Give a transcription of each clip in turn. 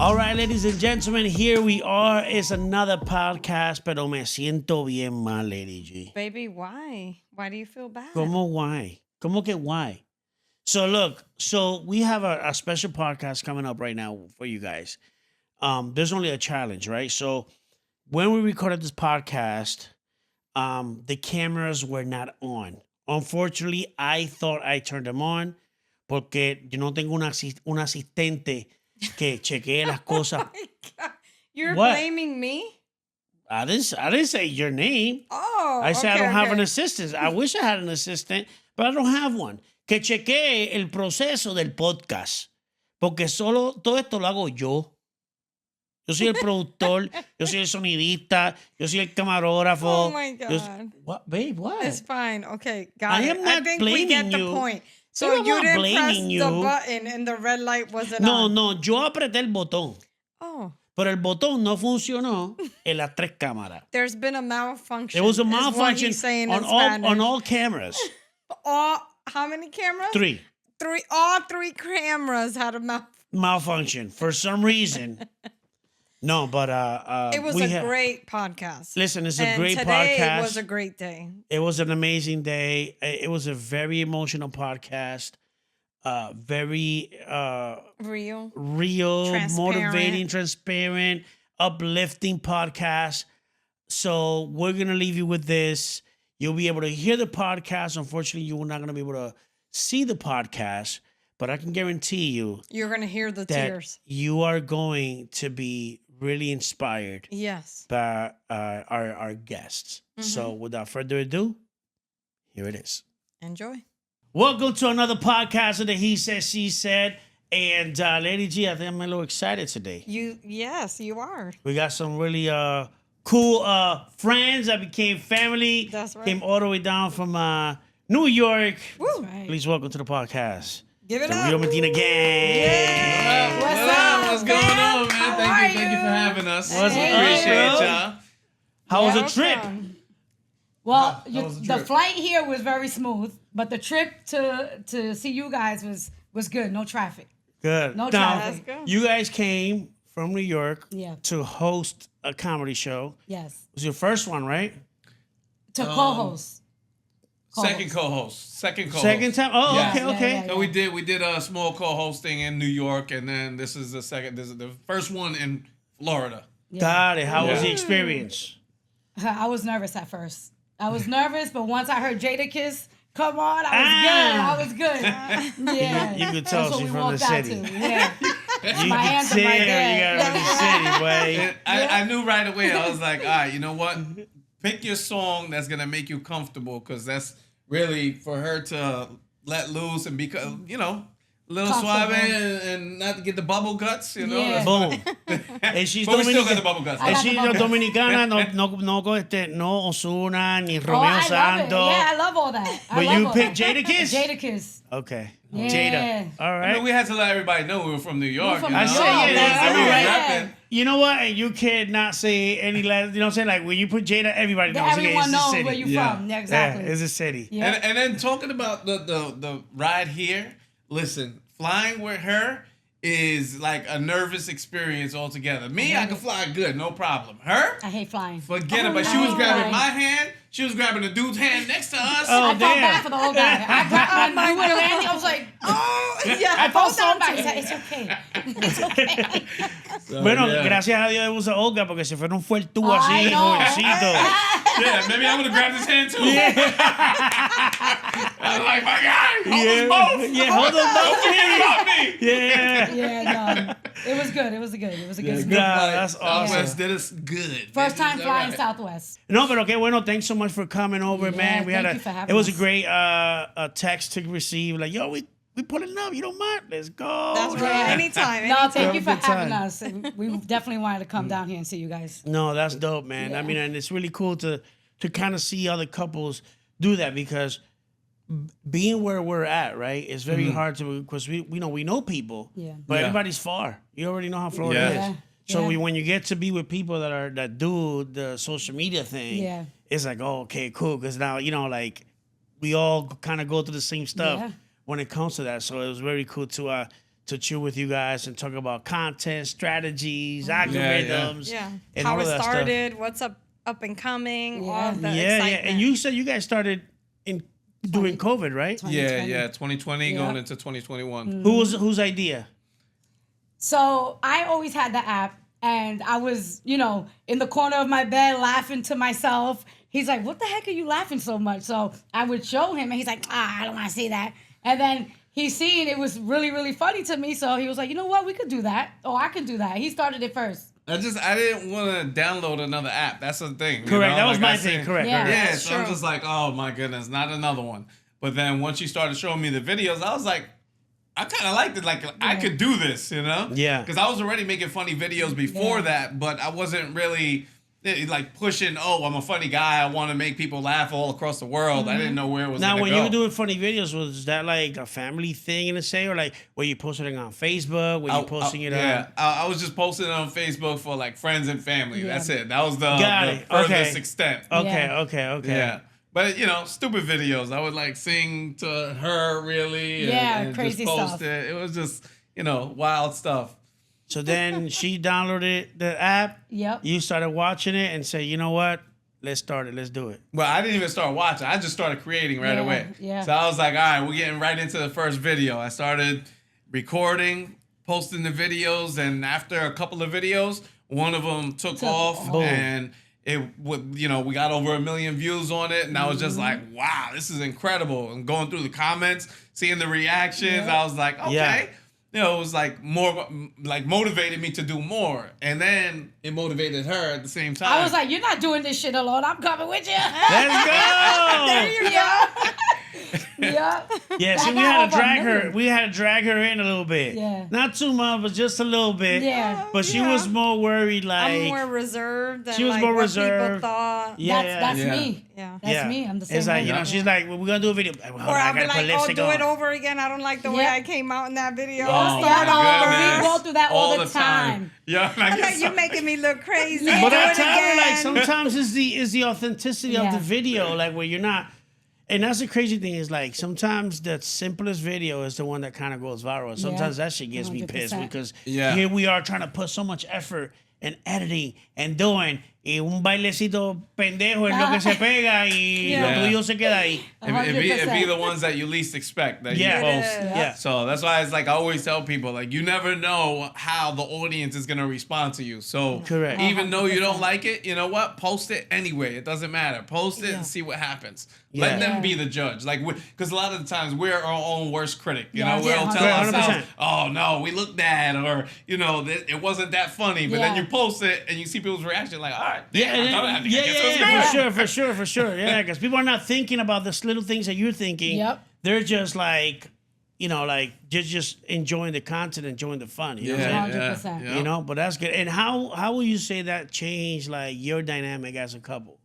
All right, ladies and gentlemen, here we are. It's another podcast, pero me siento bien mal, Lady G. Baby, why? Why do you feel bad? ¿Cómo why? ¿Cómo que why? So look, we have a special podcast coming up right now for you guys. There's only a challenge, right? So when we recorded this podcast, the cameras were not on. Unfortunately, I thought I turned them on porque yo no tengo un asistente que chequee las cosas. Oh my God. You're What? blaming me? I didn't say your name. Oh, I said okay, I don't have okay. an assistant. I wish I had an assistant, but I don't have one. Que chequee el proceso del podcast. Porque todo esto lo hago yo. Yo soy el productor, yo soy el sonidista, yo soy el camarógrafo. Oh my God. What, babe, what? It's fine. Okay, got I it. am not I think we get blaming the you. point. Pero So I'm you not didn't press blaming you. the button and the red light wasn't No, on. no, yo apreté el botón. Oh, Pero el botón no funcionó en las tres cámaras. there's been a malfunction. There was a is what malfunction he's saying on in Spanish. all cameras. How many cameras? 3. All three cameras had a Malfunction for some reason. No, but It was a great podcast. Listen, it's a And great today podcast. was a great day. It was an amazing day. It was a very emotional podcast. Very Real. real, motivating, transparent, uplifting podcast. So we're gonna leave you with this. You'll be able to hear the podcast. Unfortunately, you're not gonna be able to see the podcast, but I can guarantee you You're going to hear the that tears. you are going to be really inspired Yes. by our guests. So without further ado, here it is. Enjoy. Welcome to another podcast of the He Said, She Said. And Lady G, I think I'm a little excited today. Yes, you are. We got some really cool friends that became family. That's right. Came all the way down from New York. Woo. Right. Please welcome to the podcast. Give it The up. Real Medina Gang. What's What up, What's going fam? on, man? How Thank you are for you? having us. What's We up, appreciate bro? y'all. How was the trip? Welcome. How Well, was the the trip? flight here was very smooth, but the trip to see you guys was good. No traffic. Good. No Now, traffic. That's good. you guys came from New York Yeah. to host a comedy show. Yes. It was your first one, right? To co-host. Second co-host. Second co-host. Second time? Oh, Yeah. okay, Yeah, okay. yeah, So we did a small co-hosting in New York, and then this is the second. This is the first one in Florida. Got it. How was the Yeah. experience? I was nervous at first. I was nervous, but once I heard Jadakiss come on, I was good. Yeah. You could tell That's what she's we from the walked out city. to. Yeah. You My can hands tell are right you there. got from the city, boy. And I knew right away. I was like, all right, you know what? Pick your song that's gonna make you comfortable, because that's really for her to let loose and become, a little suave Comfortable. and not get the bubble guts. You know. Yeah. Boom. And she's But we still got Dominican. the bubble guts. I And got the she's bubble. dominicana, no Ozuna, ni Oh, Romeo I love it. Santo. Yeah, I love all that. I But love you all picked that. Jadakiss? Jadakiss. Okay. Yeah. Jada. All I right. mean, we had to let everybody know we were from New York. from you New know? I say, yeah, York. we were Yeah. repping. You know what? And you cannot say any less. You know what I'm saying? Like when you put Jada, everybody knows. Okay, Everyone it's a knows city. where you're Yeah. from. Yeah, exactly. Yeah, it's a city. Yeah. And then talking about the ride here, listen, flying with her is like a nervous experience altogether. Me, I can fly good, no problem. Her, I hate flying. forget Oh, it. But she I was hate grabbing flying. my hand. She was grabbing the dude's hand next to us. Oh, I felt damn. bad for the whole guy. When you were landing, I was like, Oh, yeah. I felt hold so on bad. to It's okay. It's okay. So, Bueno, yeah. gracias a Dios usa Olga porque se fueron fue el tubo Ay, así, no. jovencito. Yeah, maybe I would have grabbed his hand too. I was like, my guy, hold us both. Yeah, hold them Don't both. forget about me. Yeah. Yeah, no. It was good. It was good. It was a good Good experience. Nah, flight. that's awesome. Southwest did us good. First time All flying right. Southwest. No, but okay, bueno, thanks so much for coming over, Yeah, man. We thank had you for a having it was a us. great text to receive. Like, yo, we pulling up. You don't mind? Let's go. That's right. Anytime. No, anytime. thank you for Have a good having time. us. And we definitely wanted to come down here and see you guys. No, that's dope, man. I Yeah. mean, and it's really cool to kind of see other couples do that because being where we're at, right, it's very hard to because we know people, Yeah. but Yeah. everybody's far. You already know how Florida Yeah. is. Yeah. So Yeah. when you get to be with people that do the social media thing, Yeah. it's like, oh, okay, cool, because now like we all kind of go through the same stuff Yeah. when it comes to that. So it was very cool to to chill with you guys and talk about content, strategies, yeah. algorithms, Yeah. and How all it of that started, what's up and coming, all the Yeah, excitement. yeah. And you said you guys started in during COVID, right? 2020. Yeah, 2020 Yeah. going into 2021. Whose idea? So I always had the app, and I was, in the corner of my bed laughing to myself. He's like, "What the heck are you laughing so much?" So I would show him, and he's like, "I don't want to see that." And then he seen it was really, really funny to me, so he was like, "You know what? We could do that. Oh, I can do that." He started it first. I didn't want to download another app. That's the thing. you Correct. know? That was Like my I thing. said- Correct. Yeah. correct. Yeah, That's so I'm true. just like, oh my goodness, not another one. But then once you started showing me the videos, I was like, I kind of liked it. Like, I could do this, Yeah. Because I was already making funny videos before that, but I wasn't really like pushing, oh, I'm a funny guy. I want to make people laugh all across the world. I didn't know where it was Now, going to when go. you were doing funny videos, was that like a family thing in a say, or like were you posting it on Facebook? Were you posting it yeah, on? I was just posting it on Facebook for like friends and family. Yeah. That's it. That was the Got it. furthest Okay. extent. Okay, Yeah. okay. Yeah. But stupid videos. I would like sing to her really and, Yeah, and crazy just post stuff. it. It was just, wild stuff. So then she downloaded the app. Yep. You started watching it and say, you know what? Let's start it. Let's do it. Well, I didn't even start watching. I just started creating right Yeah, away. yeah. So I was like, all right, we're getting right into the first video. I started recording, posting the videos, and after a couple of videos, one of them took off Boom. and it would, we got over 1 million views on it, and I was just like, wow, this is incredible. And going through the comments, seeing the reactions, I was like, okay. Yeah. It was like more, like motivated me to do more. And then it motivated her at the same time. I was like, "You're not doing this shit alone. I'm coming with you." Let's go. There you go. Yeah. Yeah, so I we got had to over drag 1 her. million. We had to drag her in a little bit. Yeah. Not too much, but just a little bit. Yeah. But she Yeah. was more worried, like I'm more reserved than she was like more what reserved. people thought. Yeah. That's Yeah. me. Yeah. That's me. I'm the same It's like way. she's like, well, we're gonna do a video. Hold on, Or I I'll be gotta put like, oh, lipstick do on. it over again. I don't like the way Yeah. I came out in that video. Oh, I'll my start over. goodness. We go through that all the time. Yeah, and I I'm guess like, you're making me look crazy. But do I it tell her, like, again. sometimes it's the authenticity of Yeah. the video, like where you're not. And that's the crazy thing is like sometimes the simplest video is the one that kind of goes viral. Sometimes that shit gets me pissed 100%. because Yeah. here we are trying to put so much effort and editing and doing y un bailecito pendejo es lo que se pega y Yeah. lo tuyo se queda ahí. It'd be 100%. the ones that you least expect that Yeah. you post. It is. Yeah. So that's why it's like I always tell people, like, you never know how the audience is gonna respond to you. So Correct. even though you don't like it, you know what? Post it anyway. It doesn't matter. Post it and see what happens. Let Yeah. them be the judge. Like, because a lot of the times we're our own worst critic. You Yeah. know, we'll Yeah. tell 100%. ourselves, "Oh no, we look bad," or it wasn't that funny. But then Yeah. you post it and you see people's reaction, like, all right, Yeah, damn, I thought I had to yeah, get this yeah, good. for sure. Yeah, because people are not thinking about the little things that you're thinking. Yep. They're just like, like just enjoying the content, enjoying the fun. You know what I'm saying? 100%. yeah. You know, but that's good. And how will you say that changed like your dynamic as a couple?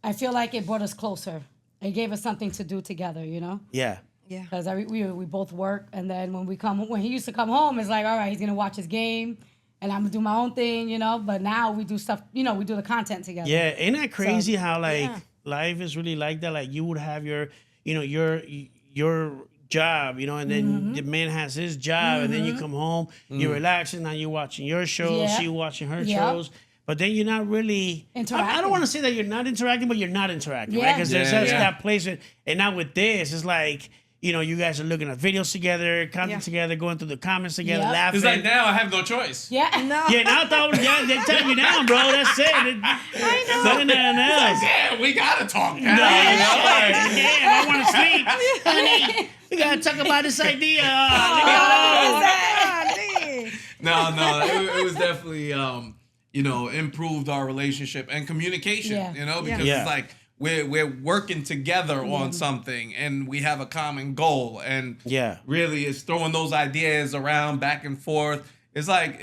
I feel like it brought us closer. It gave us something to do together, Yeah. Yeah. Because we both work, and then when he used to come home, it's like, all right, he's gonna watch his game, and I'm gonna do my own thing, But now we do stuff, we do the content together. Yeah. Ain't that crazy So, how like yeah. life is really like that? Like you would have your job, and then the man has his job, and then you come home, you're relaxing, now you're watching your shows, Yeah. she watching her Yep. shows. But then you're not really I Interacting. don't want to say that you're not interacting, but you're not interacting, right? Yeah. Because there's Yeah, that's yeah. that place, and now with this, it's like you guys are looking at videos together, content Yeah. together, going through the comments together, Yep. laughing. It's like now I have no choice. Yeah. No. yeah, now I thought they tell you down, bro. That's it. I know. Nothing else. Yeah, we gotta talk now. Yeah, you know, like- damn, I want to sleep. Honey, we gotta talk about this idea. Leave me alone. Golly. No, it was definitely improved our relationship and communication. Yeah. Because Yeah. it's like we're working together on something and we have a common goal, and Yeah. really it's throwing those ideas around back and forth. It's like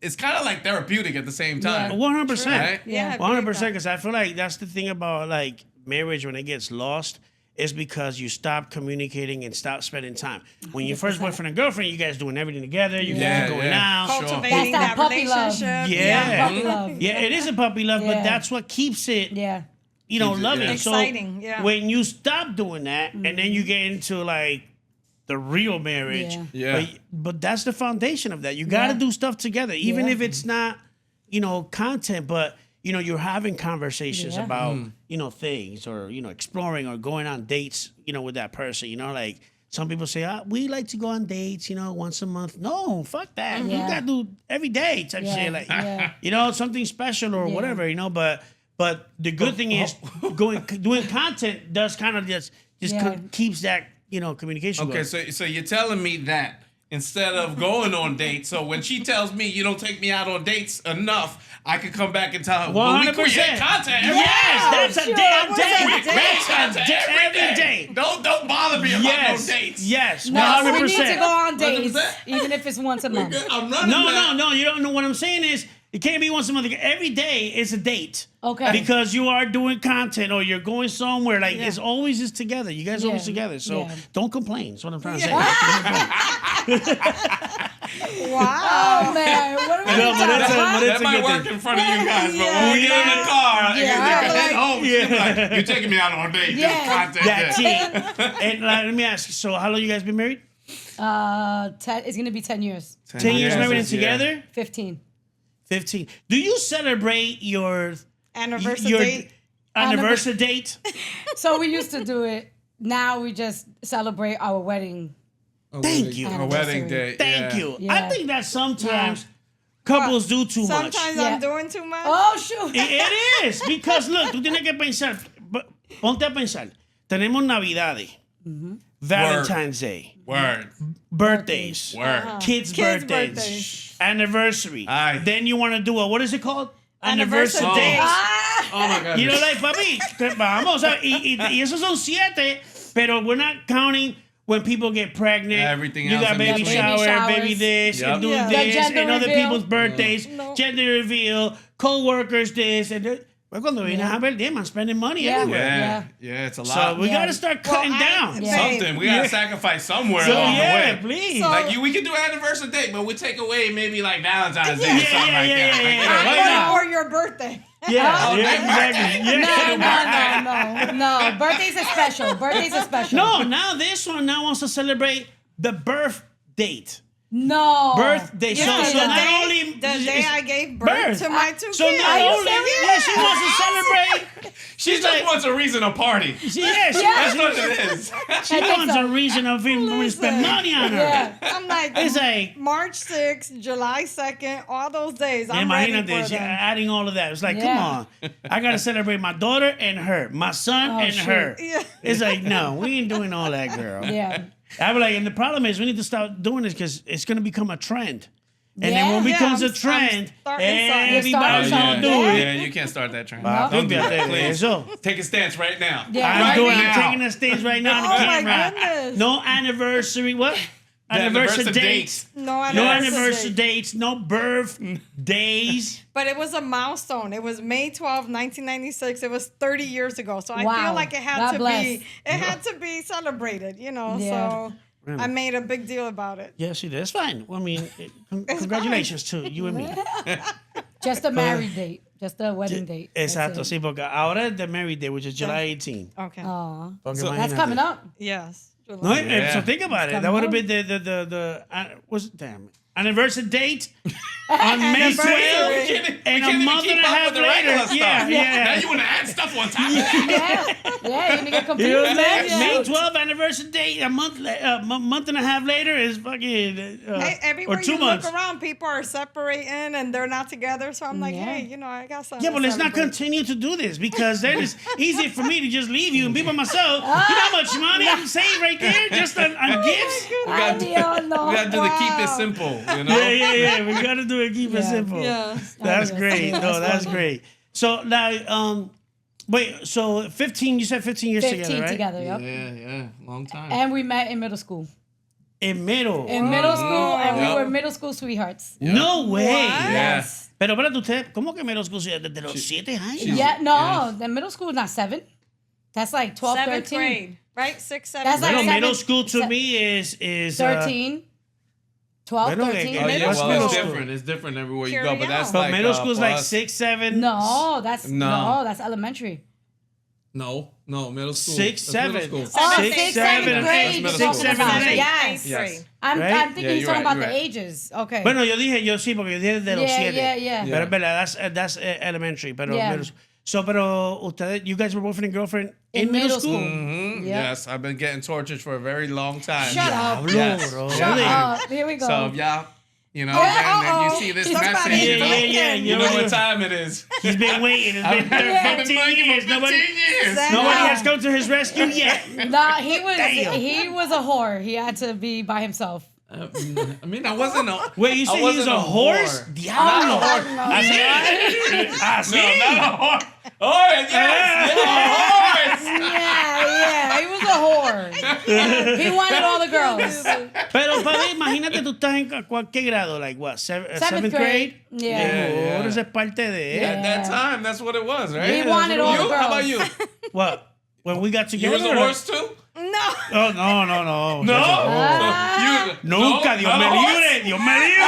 it's kind of like therapeutic at the same time. 100%. Right? Yeah. 100%. Because I feel like that's the thing about like marriage when it gets lost. Is because you stop communicating and stop spending time. When you're first boyfriend and girlfriend, you guys doing everything together. You Yeah, guys going yeah. out. Sure. Cultivating That's that that puppy love. relationship. Yeah. Puppy love. Yeah, it is a puppy love, but Yeah. that's what keeps it, Yeah. Keeps it, loving. yeah. So Exciting, yeah. when you stop doing that, and then you get into like the real marriage. Yeah. Yeah. But that's the foundation of that. You got to Yeah. do stuff together, even Yeah. if it's not, content, but you're having conversations Yeah. about, things or, exploring or going on dates, with that person, like some people say, we like to go on dates, once a month. No, fuck that. You Yeah. got to do every day type Yeah. shit. Like, Yeah. something special or Yeah. whatever, but the good thing is doing content does kind of just Yeah. keeps that, communication Okay, going. so you're telling me that instead of going on dates, so when she tells me you don't take me out on dates enough, I could come back and tell her, well, we 100%. create content every Yes, that's a sure. damn What's day. that day? That's a day. Every day. Don't bother me about Yes. no dates. Yes. No, 100%. we need to go on dates, 100%. even if it's once a month. I'm running that. No. You don't know what I'm saying is it can't be once a month. Every day is a date. Okay. Because you are doing content or you're going somewhere. Like it's always is together. You guys are always Yeah. together. So Yeah. don't complain. That's what I'm trying to say. Wow. Oh man, what are we No, but talking it's a- about? but it's That might good work thing. in front of you guys, but Yeah. when we get in the car, Yeah. I head home. Yeah. She'll be like, you're taking me out on a date. Yeah. This content. That's it. And let me ask you. So how long you guys been married? It's gonna be 10 years. 10 years married and is- yeah. together? 15. 15. Do you celebrate your Anniversary date. anniversary date? So we used to do it. Now we just celebrate our wedding. Thank you. A wedding day. Thank yeah. you. Yeah. I think that sometimes couples do too much. Sometimes Yeah. I'm doing too much. Oh shoot. It is. Because look, tú tienes que pensar. Ponte a pensar. Tenemos Navidades. Valentine's Day. Word. Birthdays. Word. Kids' Kids' birthdays. birthdays. Anniversary. Aye. Then you want to do what is it called? Anniversary Anniversary day. days. Oh my God. You know, like, papi, vamos, y esos son 7, pero we're not counting when people get pregnant. Everything you else got in baby between. shower, Baby baby showers. this, Yep. and do Yeah. The this, gender and other reveal. people's birthdays, No. gender reveal, co-workers this, and that. Well, cuando vienes a ver, damn, I'm spending money Yeah. everywhere. Yeah. Yeah, it's a So lot. we Yeah. gotta start Well, cutting down. Yeah. Something. We gotta Yeah. sacrifice somewhere So along yeah, the way. please. So- Like we could do anniversary date, but we take away maybe like Valentine's Day or Yeah, something yeah, like yeah, that. yeah, Like, yeah. why Why not? Or your birthday. yeah, Oh, yeah, that exactly. Yeah. No. Birthdays are special. Birthdays are special. No, now this one now wants to celebrate the birth date. No. Birthday. Yeah, so the not day, only the day I gave birth to my 2 So kids. not Are you only serious? yeah, she wants to celebrate. She just wants a reason to party. That's what it is. She wants a reason of him to spend money on her. Yeah. I'm like, It's like, March 6th, July 2nd, all those days. I'm ready imagínate, for she them. adding all of that. It's like, Yeah. come on. I got to celebrate my daughter and her, my son Oh, and shit. her. Yeah. It's like, no, we ain't doing all that, girl. Yeah. I be like, and the problem is we need to start doing this because it's going to become a trend. And Yeah. then when it Yeah, becomes I'm- a trend, I'm starting something. everybody's You're going starting to do something. it. Yeah, you can't start that train. Ah, Don't do that, fíjate, please. eso. Take a stance right now. Yeah. I'm Right doing. now. I'm taking the stage right now on Oh the my camera. goodness. No anniversary. What? Anniversary anniversary dates. No No anniversary anniversary date. dates. No birth days. But it was a milestone. It was May 12, 1996. It was 30 years ago. So I Wow. feel like it had God to bless. be had to be celebrated, Yeah. So I made a big deal about it. Yes, she did. It's fine. Well, I mean, congratulations to you and me. Just a married date. Just a wedding date. That's Exacto. it. Sí, porque ahora es the married day, which is July 18. Okay. Aw. Porque So- That's imagínate. coming up. Yes. No, July. Yeah. so think about it. That coming would have up. been the what's damn anniversary date on May Anniversary. 12th, and a month and a half later. Yeah, Now yeah. you want to add stuff on top of Yeah. Yeah, you're gonna get confused, You know what I'm man. saying? May 12th anniversary date, a month and a half later is fucking Hey, everywhere or 2 you months. look around, people are separating and they're not together. So I'm like, Yeah. hey, I got something. Yeah, to but let's not celebrate. continue to do this because then it's easy for me to just leave you and be by myself. You know how much money I can save right there just on gifts? Ay, Dios, no. We gotta do the keep it Wow. simple, you know? Yeah. We gotta do it. Keep it Yeah. simple. Yeah. That's Yes, great. yes, No, that's funny. great. So now, wait. So 15. You said 15 years 15 together, right? together, yep. Yeah, long time. And we met in middle school. In middle. In middle school, and we Yep. were middle school sweethearts. No way. What? Yeah. Pero espérate usted, ¿cómo que middle school desde los 7 años? Yeah, no, the middle school is not 7. That's like 12, 7th 13. grade, right? 6, 7. That's like Bueno, seven- middle school to se- me is 13. 12, Bueno, 13. Oh, yeah, What's well, middle it's school? different. It's different everywhere you Carry go, but that's on. But like middle school is for like us, 6, 7. No, that's No. that's elementary. No, middle school. Six, That's middle seven. school. Oh, Six, sixth, seven, seventh grade. Six, you're seven, talking about. eight. Yes. Yes. I'm Right? thinking Yeah, he's you're talking right, about the you're right. ages. Okay. Bueno, yo sí, porque yo dije de los Yeah, 7. yeah. Pero es verdad, that's elementary. Pero, Yeah. pero ustedes, you guys were boyfriend and girlfriend in middle school? Mm-hmm. Yep. Yes, I've been getting tortured for a very long time. Shut up. Diablo, Yes. bro. Shut Really? up. Here we go. So if y'all, you know, Uh-oh. then you see this Somebody message, is you know, Yeah. you know what time it is. He's been waiting. It's been I've been 15 waiting years. for 15 Nobody years. Nobody has come to his rescue yet. Nah, he was Damn. he was a whore. He had to be by himself. I mean, I wasn't a. Wait, you I said he was wasn't a horse? whore. Diablo. Not a whore. Así. No, not a whore. Horse, yes, horse. Yeah, he was a whore. He wanted all the girls. Pero, Fabi, imagínate tú estás en cualquier grado, like what, seventh grade? Yeah. Ahora eso es parte de él. At that time, that's what it was, right? He wanted all the You? girls. How about you? What? When we got You together? was a horse too? No. Oh, no. No. Ah. You, Nunca, no, Dios not me a horse? libre, Dios me libre.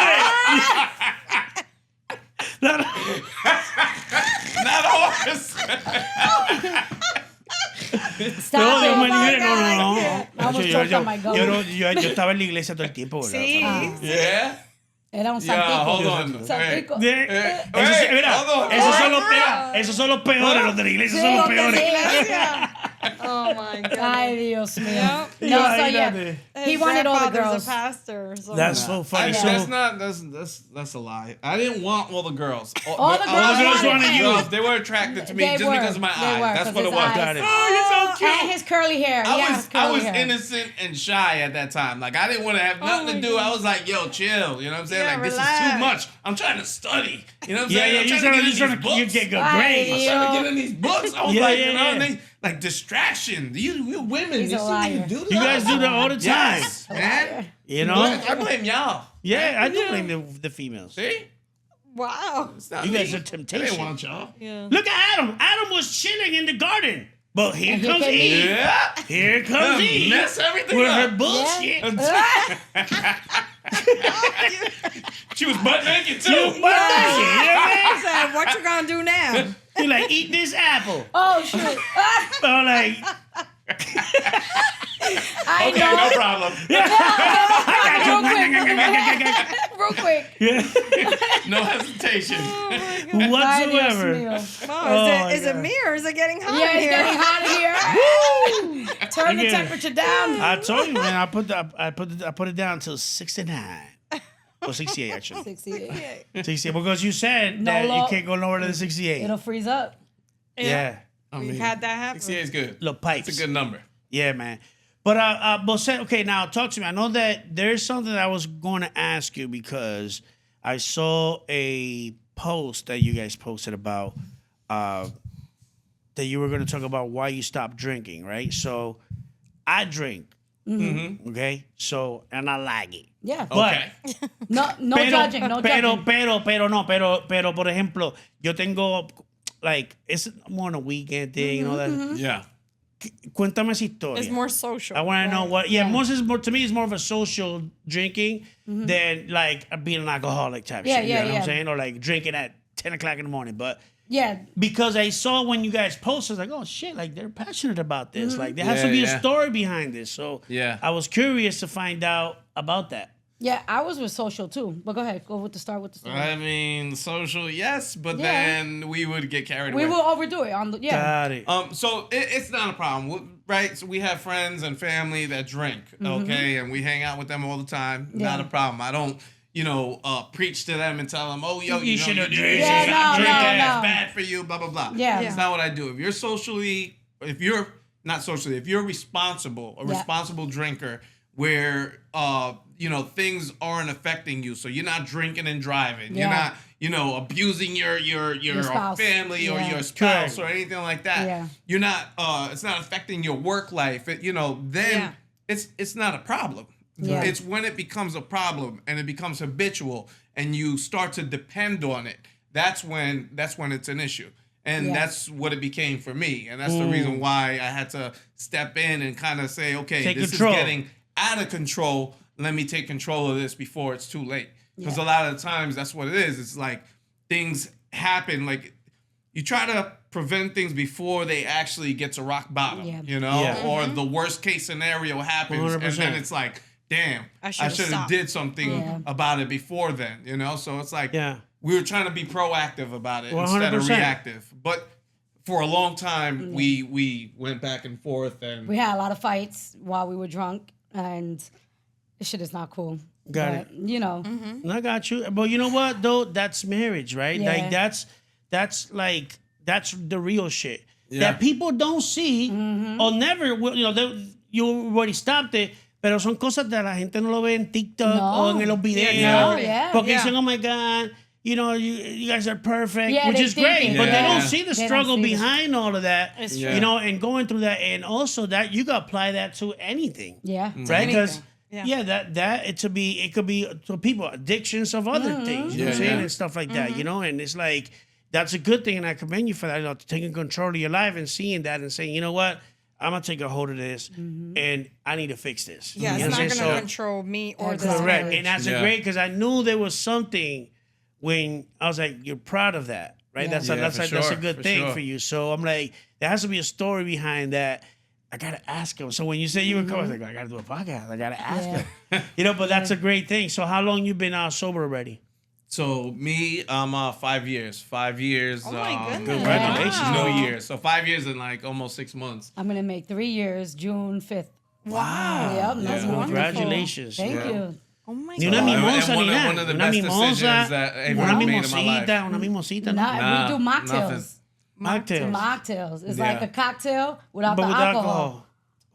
No. Not a horse. Stop No, Dios me it. libre, God, I no. can't. I almost choked on my goat. Yo estaba en la iglesia todo el tiempo, ¿verdad? Sí. Yeah. Era un Yeah, salpico. hold on. Salpico. Esos son los peores, los de la iglesia son los Sí, peores. Iglesia. Oh my God. Ay, Dios mío. Yep. No, so yeah. Imagínate. He His wanted all the grandfather's girls. a pastor. So That's so funny. That's So, not. That's a lie. I didn't want all the girls. All the girls wanted you. They were attracted to me They just were. because of my They eyes. were, That's 'cause what it his was. eyes. Got it. Oh, you're so cute. And his curly hair. I was innocent and shy at that time. Like I didn't want to have nothing to do. I was like, yo, chill. You know what I'm saying? Yeah, Like this is relax. too much. I'm trying to study. You know what I'm yeah, saying? I'm you trying to get in trying these books. you get good Ay, grades. I'm trying to get in these books. I was Yeah, like, yeah, you know, yeah. and they like distraction. You women, He's you a see liar. you do this. You guys do that all the time. Yes, man. You know? I blame y'all. Yeah, I do blame the females. See? wow. It's not You me. guys are I temptation. didn't want y'all. Yeah. Look at Adam. Adam was chilling in the garden. But here And here comes came Eve. Yeah. Here comes Eve. Mess everything With up. her bullshit. She was butt naked too. You butt naked, you know what I mean? Said, what you gonna do now? You like, eat this apple. Oh, shit. Or like, I Okay, know. no problem. Real quick. No hesitation. Ay, Dios whatsoever. mío. Oh, is my it God. me or is it getting hot Yeah, it's here? getting hot in here. Turn the Again. temperature down. I told you, man. I put it down to 69. Or 68, actually. 68. 68. Because you said No that you law. can't go lower than 68. It'll freeze up. Yeah. I We've mean, had that happen. 68 is good. Little pipes. It's a good number. Yeah, man. But say, okay, now talk to me. I know that there's something I was going to ask you because I saw a post that you guys posted about that you were going to talk about why you stopped drinking, right? So I drink, okay? So, and I like it. Yeah. But, Okay. No judging. No judging. pero, por ejemplo, yo tengo, like, it's more on a weekend thing, you know that. Yeah. Cuéntame esa historia. It's more social. I want to know what. Yeah, Yeah. most is more to me. It's more of a social drinking than like being an alcoholic type Yeah, shit. yeah, you know what yeah. I'm saying? Or like drinking at 10 o'clock in the morning. But Yeah. because I saw when you guys posted, I was like, oh shit, like they're passionate about this. Like there has to be Yeah. a story behind this. So Yeah. I was curious to find out about that. Yeah, I was with social too. But go ahead. Go with the start with the story. I mean, social, yes, but Yeah. then we would get carried We away. will overdo it on the Got it. So it's not a problem, right? So we have friends and family that drink, okay, and we hang out with them all the time. Yeah. Not a problem. I don't, preach to them and tell them, oh, yo, You shouldn't you drink. should Yeah, not no, drink. no, It's no. bad for you. Blah blah blah. Yeah. It's not what I do. If you're not socially, if you're responsible, a Yeah. responsible drinker, where things aren't affecting you, so you're not drinking and driving. Yeah. You're not, abusing your spouse. family or Yeah. your spouse Correct. or anything like that. Yeah. You're not. It's not affecting your work life. Then it's not a problem. Yeah. It's when it becomes a problem and it becomes habitual and you start to depend on it. That's when it's an issue. And Yeah. that's what it became for me. And that's the reason why I had to step in and kind of say, okay, Take this control. is getting out of control. Let me take control of this before it's too late. Because a lot of the times that's what it is. It's like things happen. Like you try to prevent things before they actually get to rock bottom, Yeah. you know, Yeah. or the worst case scenario happens, and 100%. then it's like, damn, I I should've should have stopped. did something Yeah. about it before then, you know. So it's like, Yeah. we were trying to be proactive about it instead of 100%. reactive. But for a long time, we went back and forth, and We had a lot of fights while we were drunk, and this shit is not cool. Got But, it. You know, I got you. But you know what though? That's marriage, right? Yeah. Like that's the real shit Yeah. that people don't see or never. You know, you already stopped it. Pero son cosas que la gente no lo ve en TikTok No. o en los videos. No, yeah. Porque Yeah. dicen, oh my God, you know, you guys are perfect, Yeah, which they is think great. it. But they Yeah. don't see the They don't struggle see the- behind all of that. It's true. You know, and going through that. And also that you can apply that to anything. yeah. Right? Because Anything. yeah, that it could be to people addictions of other things, you know what I'm saying, Yeah. and stuff like that, you know, and it's like that's a good thing, and I commend you for that, you know, taking control of your life and seeing that and saying, you know what, I'm gonna take a hold of this, and I need to fix this. Yeah, You know it's what I'm not saying? going to control me or this Correct. Correct, marriage. and that's Yeah. a great because I knew there was something when I was like, you're proud of that, right? Yeah. That's Yeah, that's for that's a sure, good for thing sure. for you. So I'm like, there has to be a story behind that. I gotta ask him. So when you say you would come, I was like, I gotta do a podcast. I gotta ask Yeah. him. You know, but that's a great thing. So how long you been sober already? So me, I'm 5 years. 5 years. Oh my goodness. Congratulations. Wow. No years. So 5 years and like almost 6 months. I'm going to make 3 years, June 5th. Wow. Yep, that's Yeah. wonderful. Congratulations. Thank Yeah. you. Oh my Ni God. una And mimosa one ni of- nada. one of the Una best mimosa, decisions that I've una ever made in my life. mimosita, una mimosita, Nah, Nah, we do mocktails. nothing. Mocktails. Mocktails. It's Yeah. like a cocktail without But the with alcohol.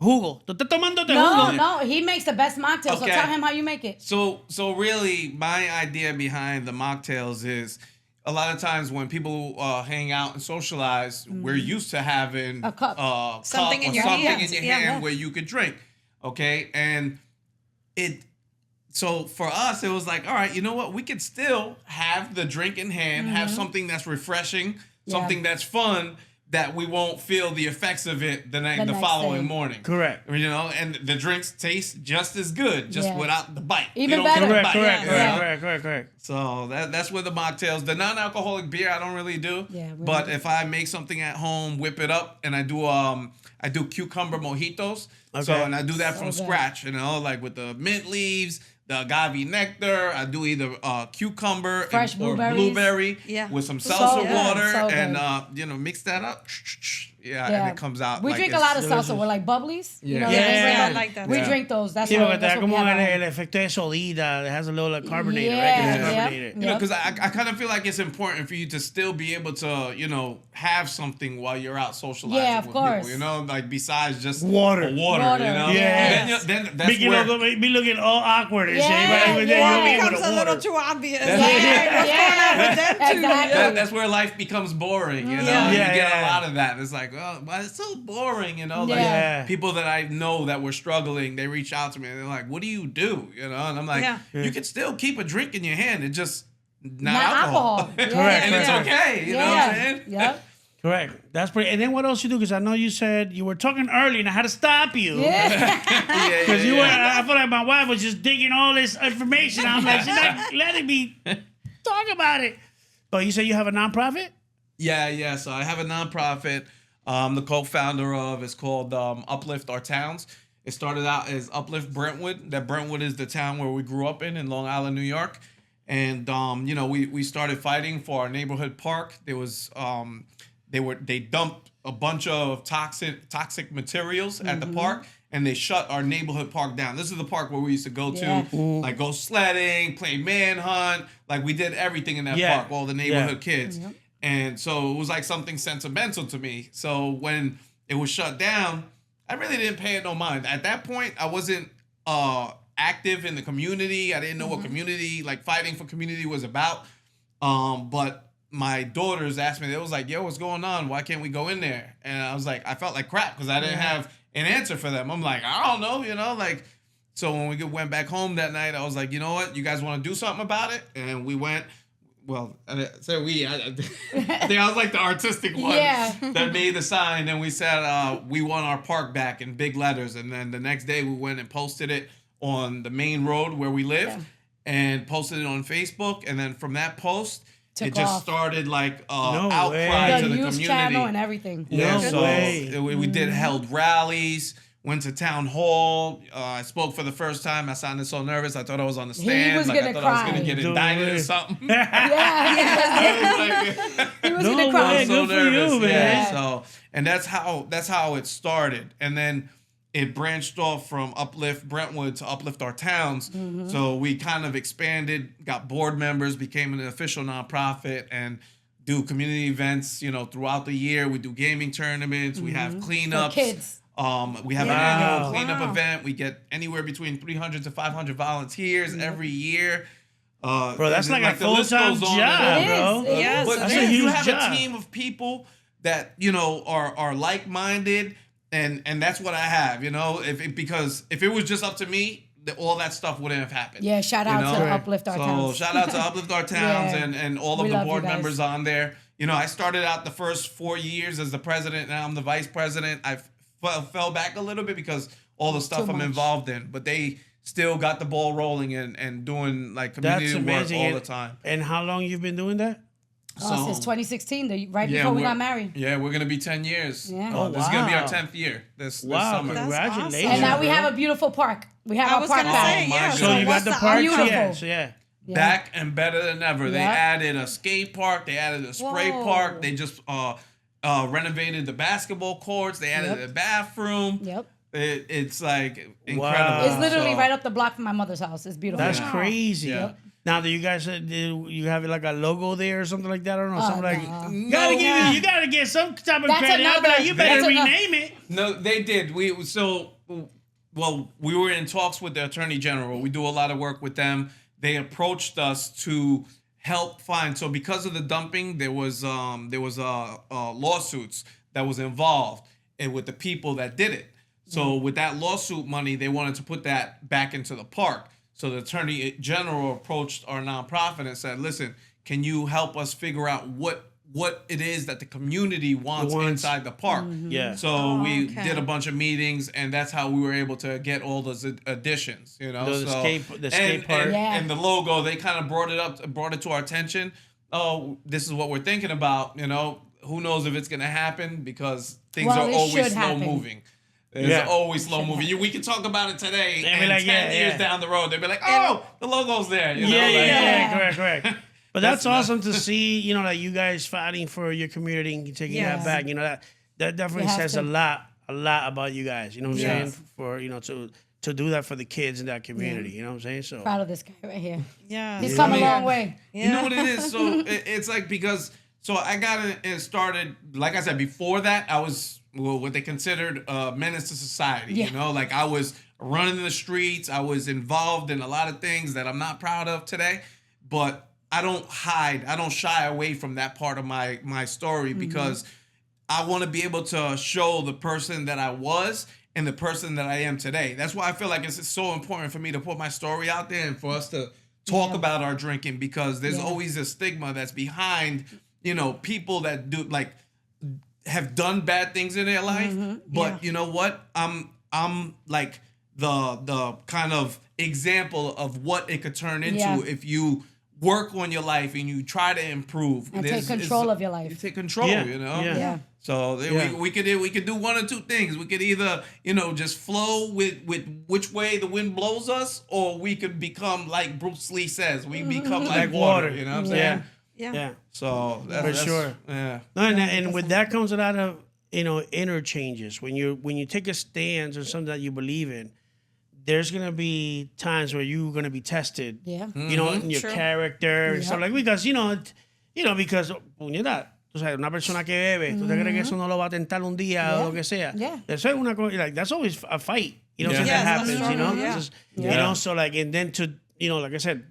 Jugo. ¿Tú estás tomándote No, jugo? no, he makes the best mocktails. So Okay. tell him how you make it. So really, my idea behind the mocktails is a lot of times when people hang out and socialize, we're used to having A cup. Something in or your something hand. in your Yeah. hand where you could drink. Okay, and it. So for us, it was like, all right, you know what? We could still have the drink in hand, have something that's refreshing, something that's fun, that we won't feel the effects of it the The next following day. morning. Correct. You know, and the drinks taste just as good, just Yeah. without the bite. Even You don't better. get the Correct, bite, correct, you correct, know? correct, correct, correct. So that's where the mocktails, the non-alcoholic beer, I don't really do. Yeah, we but don't. if I make something at home, whip it up, and I do cucumber mojitos. So Okay. and I do that So from good. scratch, you know, like with the mint leaves, the agave nectar. I do either cucumber Fresh or blueberries. blueberry Yeah. with some So salsa good, water, so and good. mix that up. Yeah, and it comes out. We like drink a it's lot of delicious. salsa. We're like bubblies. You know, Yeah. they bring Yeah. up- I like that. We Yeah. drink those. That's Sí, what, porque te that's da what we como have el, at home. el efecto de sodita. It has a little carbonate, Yeah, right? It's yeah. carbonated. You know, Yep. because I kind of feel like it's important for you to still be able to, have something while you're out socializing Yeah, of with course. people, like besides just Water. water, Water. you know? Yeah. And then that's Mickey where... be looking all awkward and Yeah, shit. Right? yeah. Or Yeah. it becomes a little too obvious. That's- Like, what's going on with them two? Exactly. That's where life becomes boring, you know? Yeah. You Yeah, get yeah. a lot of that. It's like, oh, but it's so boring, you know? Like, Yeah. people that I know that were struggling, they reach out to me and they're like, what do you do? You know? And I'm like, Yeah. you can still keep a drink in your hand. It's just not, Not alcohol. Yeah. Correct, And it's correct. okay, you know what I'm saying? Yep. Correct. That's pretty. And then what else you do? Because I know you said you were talking early and I had to stop you. Yeah. Yeah, Because you were, yeah. I feel like my wife was just digging all this information. I'm like, she's not letting me talk about it. But you say you have a nonprofit? Yeah. So I have a nonprofit. The co-founder of is called Uplift Our Towns. It started out as Uplift Brentwood. That Brentwood is the town where we grew up in Long Island, New York. And we started fighting for our neighborhood park. There was they dumped a bunch of toxic materials at the park, and they shut our neighborhood park down. This is the park where we used to go to, Yeah. like go sledding, play manhunt. Like we did everything in that Yeah. park, all the neighborhood Yeah. kids. And so it was like something sentimental to me. So when it was shut down, I really didn't pay it no mind. At that point, I wasn't active in the community. I didn't know what community, like fighting for community was about. But my daughters asked me, they was like, yo, what's going on? Why can't we go in there? And I was like, I felt like crap because I didn't have an answer for them. I'm like, I don't know, so when we went back home that night, I was like, you know what? You guys want to do something about it? And we went. Well, I said we. I think I was like the artistic one Yeah. that made the sign. And we said we want our park back in big letters. And then the next day we went and posted it on the main road where we live, and posted it on Facebook. And then from that post, it just off. started like No outcry way. to The the news community. channel and everything. Yeah, No so way. we did held rallies, went to town hall. I spoke for the first time. I sounded so nervous. I thought I was on the stand. was like I gonna thought I was cry. gonna get No indicted way. or something. Yeah. I was like, He was No gonna cry. way. I'm so Good for you, nervous. man. Yeah. So and that's how it started. And then it branched off from Uplift Brentwood to Uplift Our Towns. Mm-hmm. So we kind of expanded, got board members, became an official nonprofit, and do community events, throughout the year. We do gaming tournaments. We have cleanups. For kids. We have an Wow. annual cleanup Wow. event. We get anywhere between 300 to 500 volunteers every year. Bro, that's and like a the list full-time goes on job, and on. It bro. is. It Yes, But That's it a if is. you huge have job. a team of people that are like-minded, and that's what I have. Because if it was just up to me, all that stuff wouldn't have happened. Yeah, shout out to Right. Uplift Our So Towns. shout out to Uplift Our Towns Yeah. and all of We the love board you guys. members on there. I started out the first 4 years as the president. Now I'm the vice president. I fell back a little bit because all the stuff Too I'm much. involved in, but they still got the ball rolling and doing like That's community work amazing. all the time. And how long you've been doing that? Since 2016, right before we we're- got married. Yeah, we're gonna be 10 years. Yeah. Oh, This is gonna be our wow. 10th year this Wow, summer. That's congratulations. awesome. And now we bro. have a beautiful park. We have I our was park gonna back. say, my yeah. goodness. So you got what's the the park? Beautiful. Yeah. So yeah. Yeah. Back and better than ever. They Yeah. added a skate park. They added a spray Whoa. park. They just renovated the basketball courts. They added Yep. a bathroom. Yep. It's like incredible. Wow. It's literally So- right up the block from my mother's house. It's beautiful. That's Yeah. crazy. Yeah. Now, do you guys do you have like a logo there or something like that? I don't know. Something like no. you gotta get some type of That's credit. I'll be another- like, you better that's another- rename it. No, they did. We were in talks with the Attorney General. We do a lot of work with them. They approached us to help find. So because of the dumping, there was lawsuits that was involved and with the people that did it. So with that lawsuit money, they wanted to put that back into the park. So the Attorney General approached our nonprofit and said, "Listen, can you help us figure out what it is that the community wants inside the park?" Yeah. So we okay. did a bunch of meetings, and that's how we were able to get all those additions. The so skate park. and the logo. They kind of brought it to our attention. Oh, this is what we're thinking about. Who knows if it's gonna happen because things Well, are it always should slow happen. moving. It's Yeah. always slow moving. We can talk about it today, They'll be and like, 10 yeah, years yeah. down the road, they'll be like, "Oh, the logo's there." Yeah, correct. But that's That's awesome to see, that you guys fighting for your community and taking Yes. that back. That definitely You have says to. a lot about you guys. You know what I'm Yes. saying? For to do that for the kids in that community. You know what I'm saying? So Proud of this guy right here. Yeah. He's Yeah. come a Yeah. long way. You know what it is? So it's like because I got it started, like I said, before that, I was what they considered a menace to society. Yeah. Like I was running the streets. I was involved in a lot of things that I'm not proud of today. But I don't hide. I don't shy away from that part of my story because I want to be able to show the person that I was and the person that I am today. That's why I feel like it's so important for me to put my story out there and for us to talk about our drinking because there's always a stigma that's behind, people that do have done bad things in their life. But you know what? I'm like the kind of example of what it could turn into Yeah. if you work on your life and you try to improve And take control of your life. You take control, Yeah, Yeah. Yeah. So Yeah. we could do one or two things. We could either just flow with which way the wind blows us, or we could become like Bruce Lee says, we become like water. You know what I'm saying? Yeah. So For sure. Yeah. No, and with that comes a lot of interchanges. When you take a stance on something that you believe in, there's gonna be times where you're gonna be tested. Yeah. In your True. character and stuff like because because puñeta, tú sabes, una persona que bebe, tú te crees que eso no lo va a tentar un día o lo que sea. Yeah. Eso es una cosa, like that's always a fight. Yeah. That Yes, happens. that's true, yeah. It's just, Yeah. so like and then to like I said,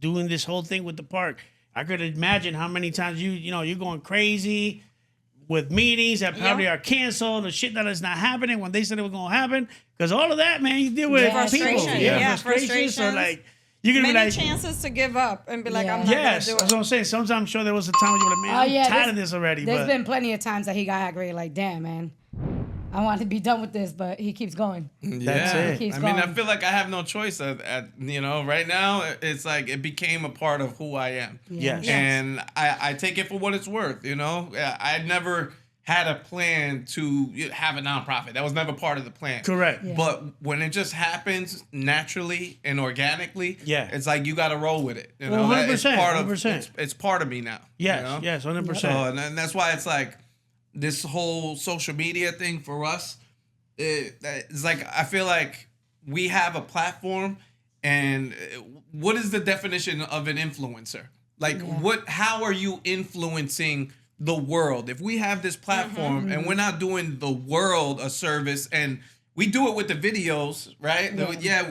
doing this whole thing with the park, I could imagine how many times you're going crazy with meetings that probably are canceled or shit that is not happening when they said it was going to happen. Because all of that, man, you deal with Yeah. people. Frustration. Yeah, Yeah, frustration. So, frustrations. like, you're going to be Many like, chances to give up and be like, Yeah. I'm not yes, gonna that's do what it. I'm saying. Sometimes I'm sure there was a time when you were like, man, I'm tired of this already. There's But been plenty of times that he got aggravated, like, damn, man. I want to be done with this, but he keeps going. That's Yeah. it. Keeps I mean, I going. feel like I have no choice. Right now, it's like it became a part of who I am. Yes. And I take it for what it's worth. I never had a plan to have a nonprofit. That was never part of the plan. Correct. Yeah. But when it just happens naturally and organically, Yeah. it's like you got to roll with it. Well, That 100%, it's part of 100%. it's part of me now. Yes. Yes. 100%. So, and that's why it's like this whole social media thing for us. It's like I feel like we have a platform, and what is the definition of an influencer? Like, how are you influencing the world? If we have this platform and we're not doing the world a service, and we do it with the videos, right?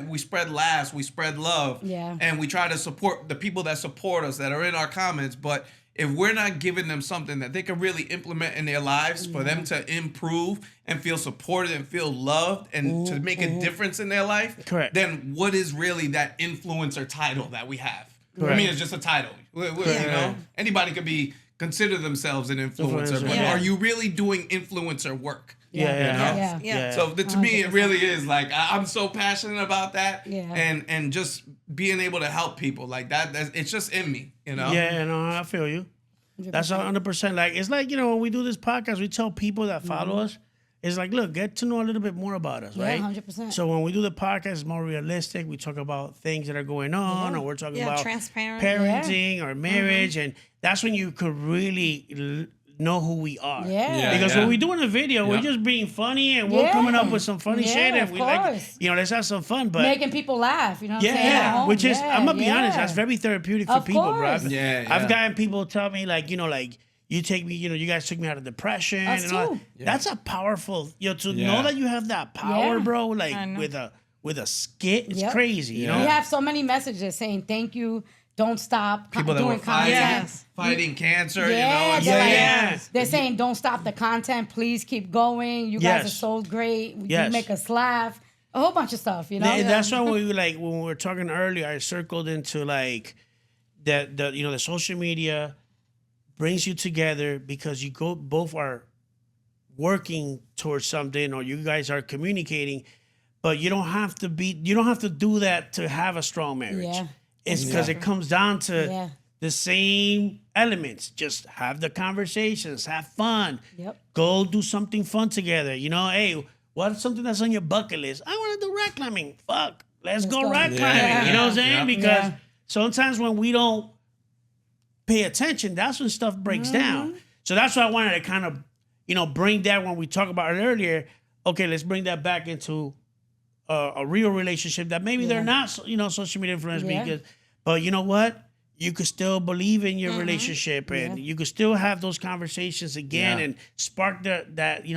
We spread laughs, we spread love, and we try to support the people that support us, that are in our comments. But if we're not giving them something that they can really implement in their lives for them to improve and feel supported and feel loved and to make a difference in their life, Correct. then what is really that influencer title that we have? Correct. I mean, it's just a title. Anybody could consider themselves an influencer, Influencer, but yeah. are you really doing influencer work? Yeah. Yeah. So to me, it really is like I'm so passionate about that, Yeah. and just being able to help people like that. It's just in me, Yeah, no, I feel you. That's 100%. Like, it's like, when we do this podcast, we tell people that follow us, it's like, look, get to know a little bit more about us, Yeah, right? 100%. So when we do the podcast, it's more realistic. We talk about things that are going on, or we're talking Yeah, about transparent. parenting or marriage, and that's when you could really know who we are. Yeah. Because when we doing a video, we're just being funny, and we're coming up with some funny Yeah, shit, and of we like, course. let's have some fun. But Making people laugh, you know what I'm saying? At home. which is, I'm gonna be honest, yeah. that's very therapeutic for Of people, bro. course. I've gotten people tell me like, you take me, you guys took me out of depression. Us and all. too. That's a powerful, to Yeah. know that you have that power, Yeah. bro. I Like know. with a skit, it's Yep. crazy. You Yeah. know, We have so many messages saying thank you, don't stop People that doing were fighting, content. Yes. fighting cancer, Yeah, it's they're, like- like, Yeah. they're saying don't stop the content, please keep going. You guys are Yes. so great. Yes. You make us laugh. A whole bunch of stuff, That's why when we were talking earlier, I circled into like that the social media brings you together because you both are working towards something, or you guys are communicating, but you don't have to do that to have a strong marriage. Yeah. It's because it comes down to Yeah. the same elements. Just have the conversations, have fun. Yep. Go do something fun together. Hey, what's something that's on your bucket list? I want to do rock climbing. Fuck. Let's go go. rock climbing. Yeah. You know what I'm saying? Yeah. Because Yeah. sometimes when we don't pay attention, that's when stuff breaks down. So that's why I wanted to kind of, bring that when we talked about it earlier. Okay, let's bring that back into a real relationship that maybe they're not, social media influenced Yeah. because, but you know what? You could still believe in your relationship, and you could still have those conversations again and spark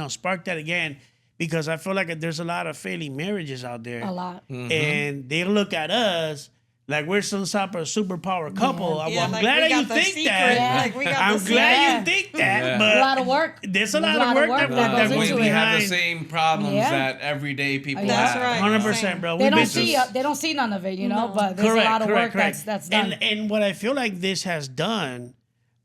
spark that again, because I feel like there's a lot of failing marriages out there. A lot. And they look at us like we're some type of superpower couple. Yeah, I'm like glad we that got you the think secret. that. Yeah. Like we got I'm the glad secret. you think that, Yeah. but A lot of work. there's a lot of work that that goes goes into we it. have the behind. same problems Yeah. that everyday people That's have. right. 100%, bro. They We've don't been see through- they don't see none of it, but there's a lot of work that's done. And what I feel like this has done,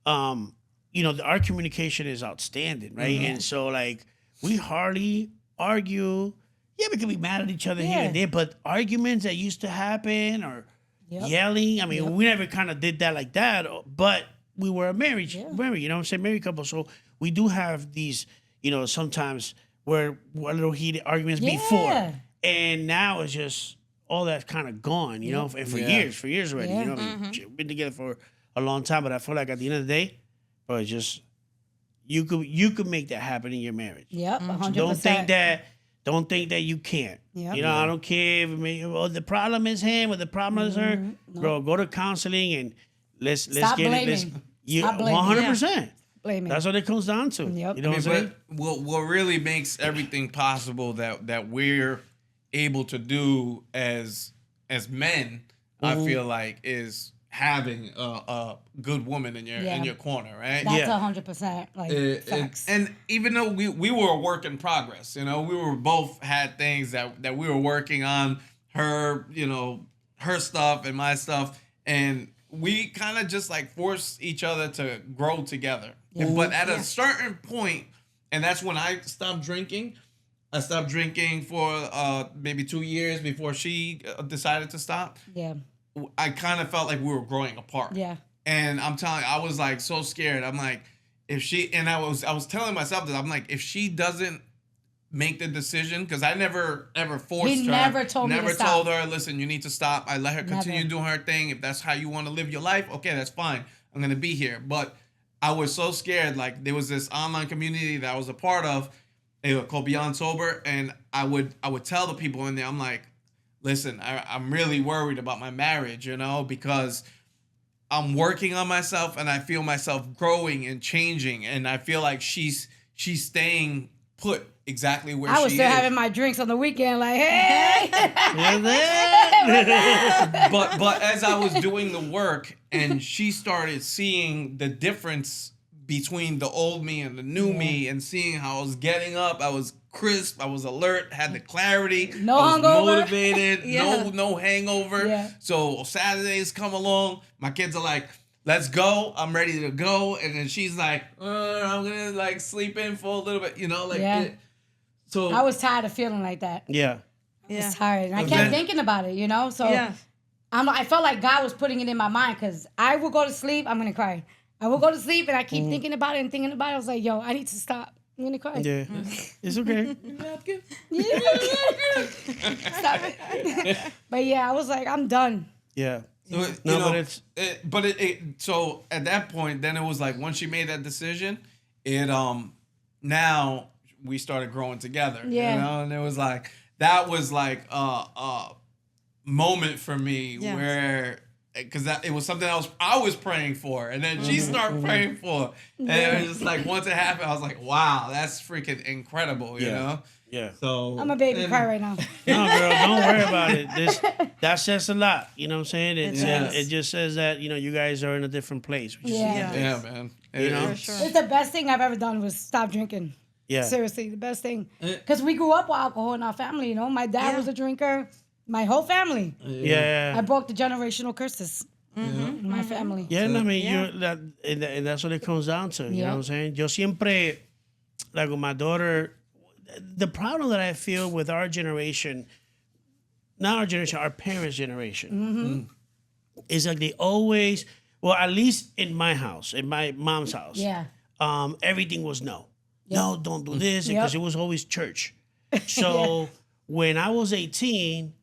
our communication is outstanding, right? And so like we hardly argue. Yeah, we can be mad at each other here and Yeah. there, but arguments that used to happen or Yep. yelling, I mean, we never kind of did that like that, but we were a married, you know what I'm saying, married couple. So we do have these, sometimes where a little heated arguments before. And now it's just all that kind of gone, and for years already. Yeah. You know, I mean, shit, we've been together for a long time, but I feel like at the end of the day, bro, it's just you could make that happen in your marriage. Yep, 100%. Don't think that you can't. Yep. I don't care if the problem is him or the problem is her. Bro, go to counseling and let's Stop get blaming. it. Stop blaming. 100%. Blaming. That's what it comes down to. Yep. You know what I'm But saying? what really makes everything possible that we're able to do as men, I feel like, is having a good woman in your corner, right? That's Yeah. 100% like facts. And even though we were a work in progress, we were both had things that we were working on, her stuff and my stuff, and we kind of just like forced each other to grow together. But at a certain point, and that's when I stopped drinking, I stopped drinking for maybe 2 years before she decided to stop. Yeah. I kind of felt like we were growing apart. Yeah. And I'm telling you, I was like so scared. I'm like, if she, and I was telling myself that I'm like, if she doesn't make the decision, because I never ever forced He her. never told me to Never stop. told her, listen, you need to stop. I let her continue Never. doing her thing. If that's how you want to live your life, okay, that's fine. I'm gonna be here. But I was so scared. Like there was this online community that I was a part of, called Beyond Sober, and I would tell the people in there, I'm like, listen, I'm really worried about my marriage, because I'm working on myself and I feel myself growing and changing, and I feel like she's staying put exactly where I was she still is. having my drinks on the weekend, like, hey. but as I was doing the work and she started seeing the difference between the old me and the new me, and seeing how I was getting up, I was crisp, I was alert, had the clarity, No I was hungover. motivated, Yeah. no hangover. Yeah. So Saturdays come along, my kids are like, let's go, I'm ready to go, and then she's like, I'm gonna like sleep in for a little bit, Yeah. So I was tired of feeling like that. Yeah. I Yeah. was tired. And I Was kept that- thinking about it, So Yeah. I felt like God was putting it in my mind, because I will go to sleep, I'm going to cry. I will go to sleep and I keep thinking about it and thinking about it. I was like, yo, I need to stop. I'm going to cry. Yeah. It's okay. Stop it. But yeah, I was like, I'm done. Yeah. So, No, but it's so at that point, then it was like once she made that decision, now we started growing together. Yeah. And it was like that was like a moment for me Yes. where because it was something I was praying for, and then she started praying for, and it was just like once it happened, I was like, wow, that's freaking incredible, you Yeah. know. Yeah. So I'm a baby and- cry right now. No, girl, don't worry about it. That says a lot. You know what I'm saying? It does. It just says that, you guys are in a different place. Which is- Yeah. Yeah, man. You know? For sure. It's the best thing I've ever done was stop drinking. Yeah. Seriously, the best thing. Because we grew up with alcohol in our family, My dad Yeah. was a drinker. My whole family. Yeah. I broke the generational curses in my family. Yeah, no, I mean, Yeah. and that's what it comes down to. You know Yeah. what I'm saying? Yo siempre, like with my daughter, the problem that I feel with our generation, not our generation, our parents' generation, is like they always, well, at least in my house, in my mom's house, Yeah. everything was no. No, don't do this, Yep. because it was always church. So when I was 18,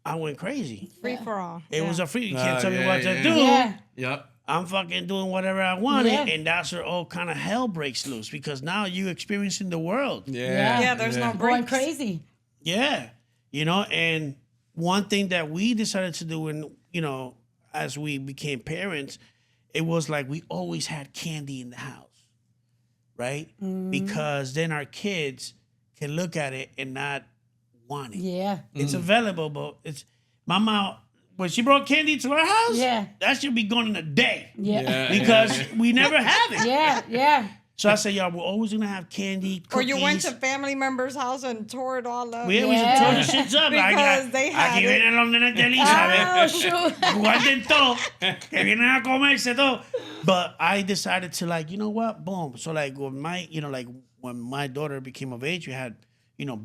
I went crazy. Free for all. It was a free. You can't Oh, tell me yeah, what to yeah. do. Yeah. Yep. I'm fucking doing whatever I wanted, Yeah. and that's where all kind of hell breaks loose, because now you experiencing the world. Yeah. Yeah, there's no Going breaks. crazy. Yeah, and one thing that we decided to do, and as we became parents, it was like we always had candy in the house, right? Because then our kids can look at it and not want it. Yeah. It's available, but it's mama. When she brought candy to our house, Yeah. that should be gone in a day. Yeah. Because we never have it. Yeah. Yeah. So I said, y'all, we're always gonna have candy, Or cookies. you went to family members' house and tore it all up. we Yeah. tore the shits up. Because they had aquí it. vienen los nenes de Oh, Elizabeth. shoot. Guarden todo. Que vienen a comerse todo. But I decided to, like, you know what? Boom. So like when when my daughter became of age, we had,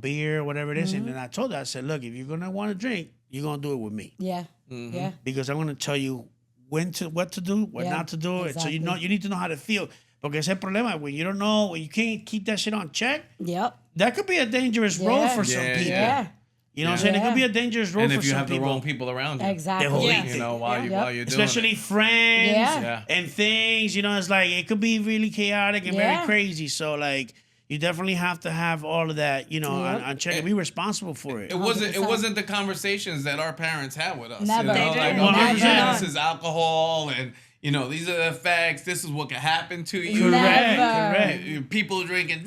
beer, whatever it is. And then I told her, I said, look, if you're gonna want to drink, you're gonna do it with me. Yeah. Yeah. Because I'm gonna tell you what to do, what Yeah, not to do. And so exactly. you need to know how to feel. Porque ese problema, when you don't know, when you can't keep that shit on check, Yep. that could be a dangerous road Yeah. for some Yeah, people. Yeah. You know what I'm saying? It Yeah. could be a dangerous road And for if you some have the people. wrong people around you, Exactly. whole Yeah. you know, while Yeah. you're doing Especially it. friends Yeah. and things, it's like it could be really chaotic and Yeah. very crazy. So like you definitely have to have all of that, on check and be responsible for it. It wasn't 100%. the conversations that our parents had with us. Never. You They know? Like, didn't. okay, Never. this is alcohol, and these are the effects. This is what can happen to you. Correct, Never. correct. People drinking,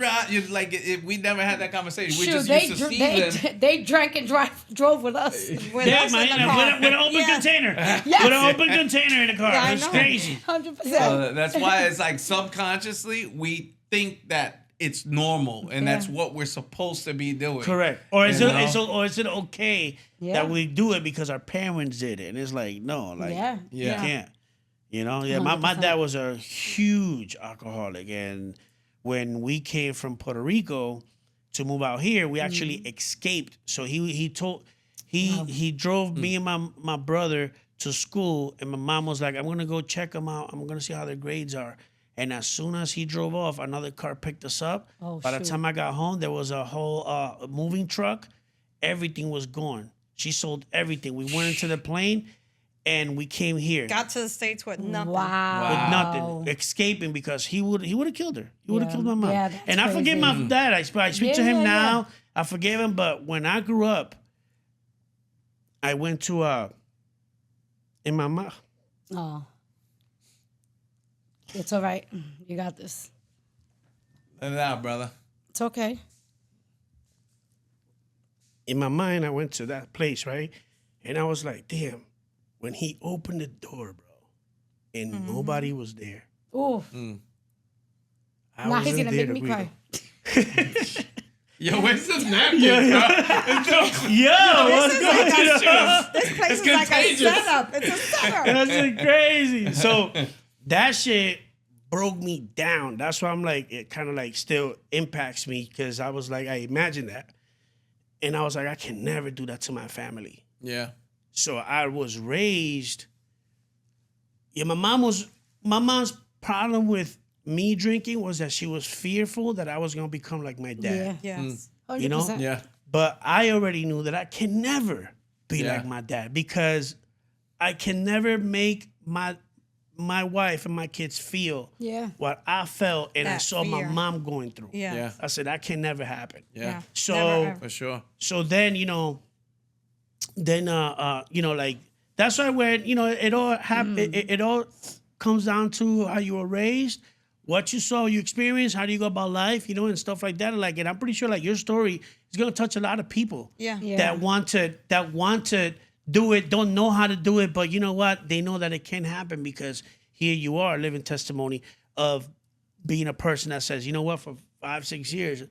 we never had that conversation. We Shoot, just they, used to dr- see they, them. they drank and drove with us. With Yeah, us man, in the car. with an open Yeah. container. Yes. With an open container in the car. Yeah, I It's know. crazy. 100%. That's why it's like subconsciously we think that it's normal and that's what we're supposed to be doing. Correct. Or is You it know? is it okay Yeah. that we do it because our parents did it? And it's like, no, like Yeah. you Yeah. can't. Yeah, my 100%. dad was a huge alcoholic, and when we came from Puerto Rico to move out here, we actually escaped. So he drove me and my brother to school, and my mom was like, I'm gonna go check them out. I'm gonna see how their grades are. And as soon as he drove off, another car picked us up. Oh, By the shoot. time I got home, there was a whole moving truck. Everything was gone. She sold everything. We went into the plane, and we came here Got to the States with nothing. Wow. with nothing, escaping because he would have killed her. He would have Yeah. killed my mom. Yeah, that's and I forgive my crazy. dad. I speak to Yeah, him yeah, now. yeah. I forgave him. But when I grew up, I went to in my mouth. Oh. It's all right. You got this. Let it out, brother. It's okay. In my mind, I went to that place, right? And I was like, damn, when he opened the door, bro, and nobody was there. Ooh. I Now he's wasn't gonna there make to me greet cry. him. Yo, where's this napkin, Yeah, bro? Yo, what's This is going like on? This place It's is like a contagious. setup. It's a setup. That's crazy. So that shit broke me down. That's why I'm like, it kind of like still impacts me because I was like, I imagine that. And I was like, I can never do that to my family. Yeah. So I was raised. Yeah, my mom's problem with me drinking was that she was fearful that I was gonna become like my dad. Yeah. Yes. 100%. You know? Yeah. But I already knew that I can never be Yeah. like my dad because I can never make my wife and my kids feel Yeah. what I felt and I That saw my fear. mom going through. Yeah. Yeah. I said that can never happen. Yeah. So Never, ever. For sure. so then like that's why when it all happened, it all comes down to how you were raised, what you saw, you experienced, how do you go about life, and stuff like that. Like, and I'm pretty sure like your story is gonna touch a lot of people. Yeah. Yeah. That want to do it, don't know how to do it, but you know what? They know that it can happen because here you are, living testimony of being a person that says, you know what, for 5-6 years,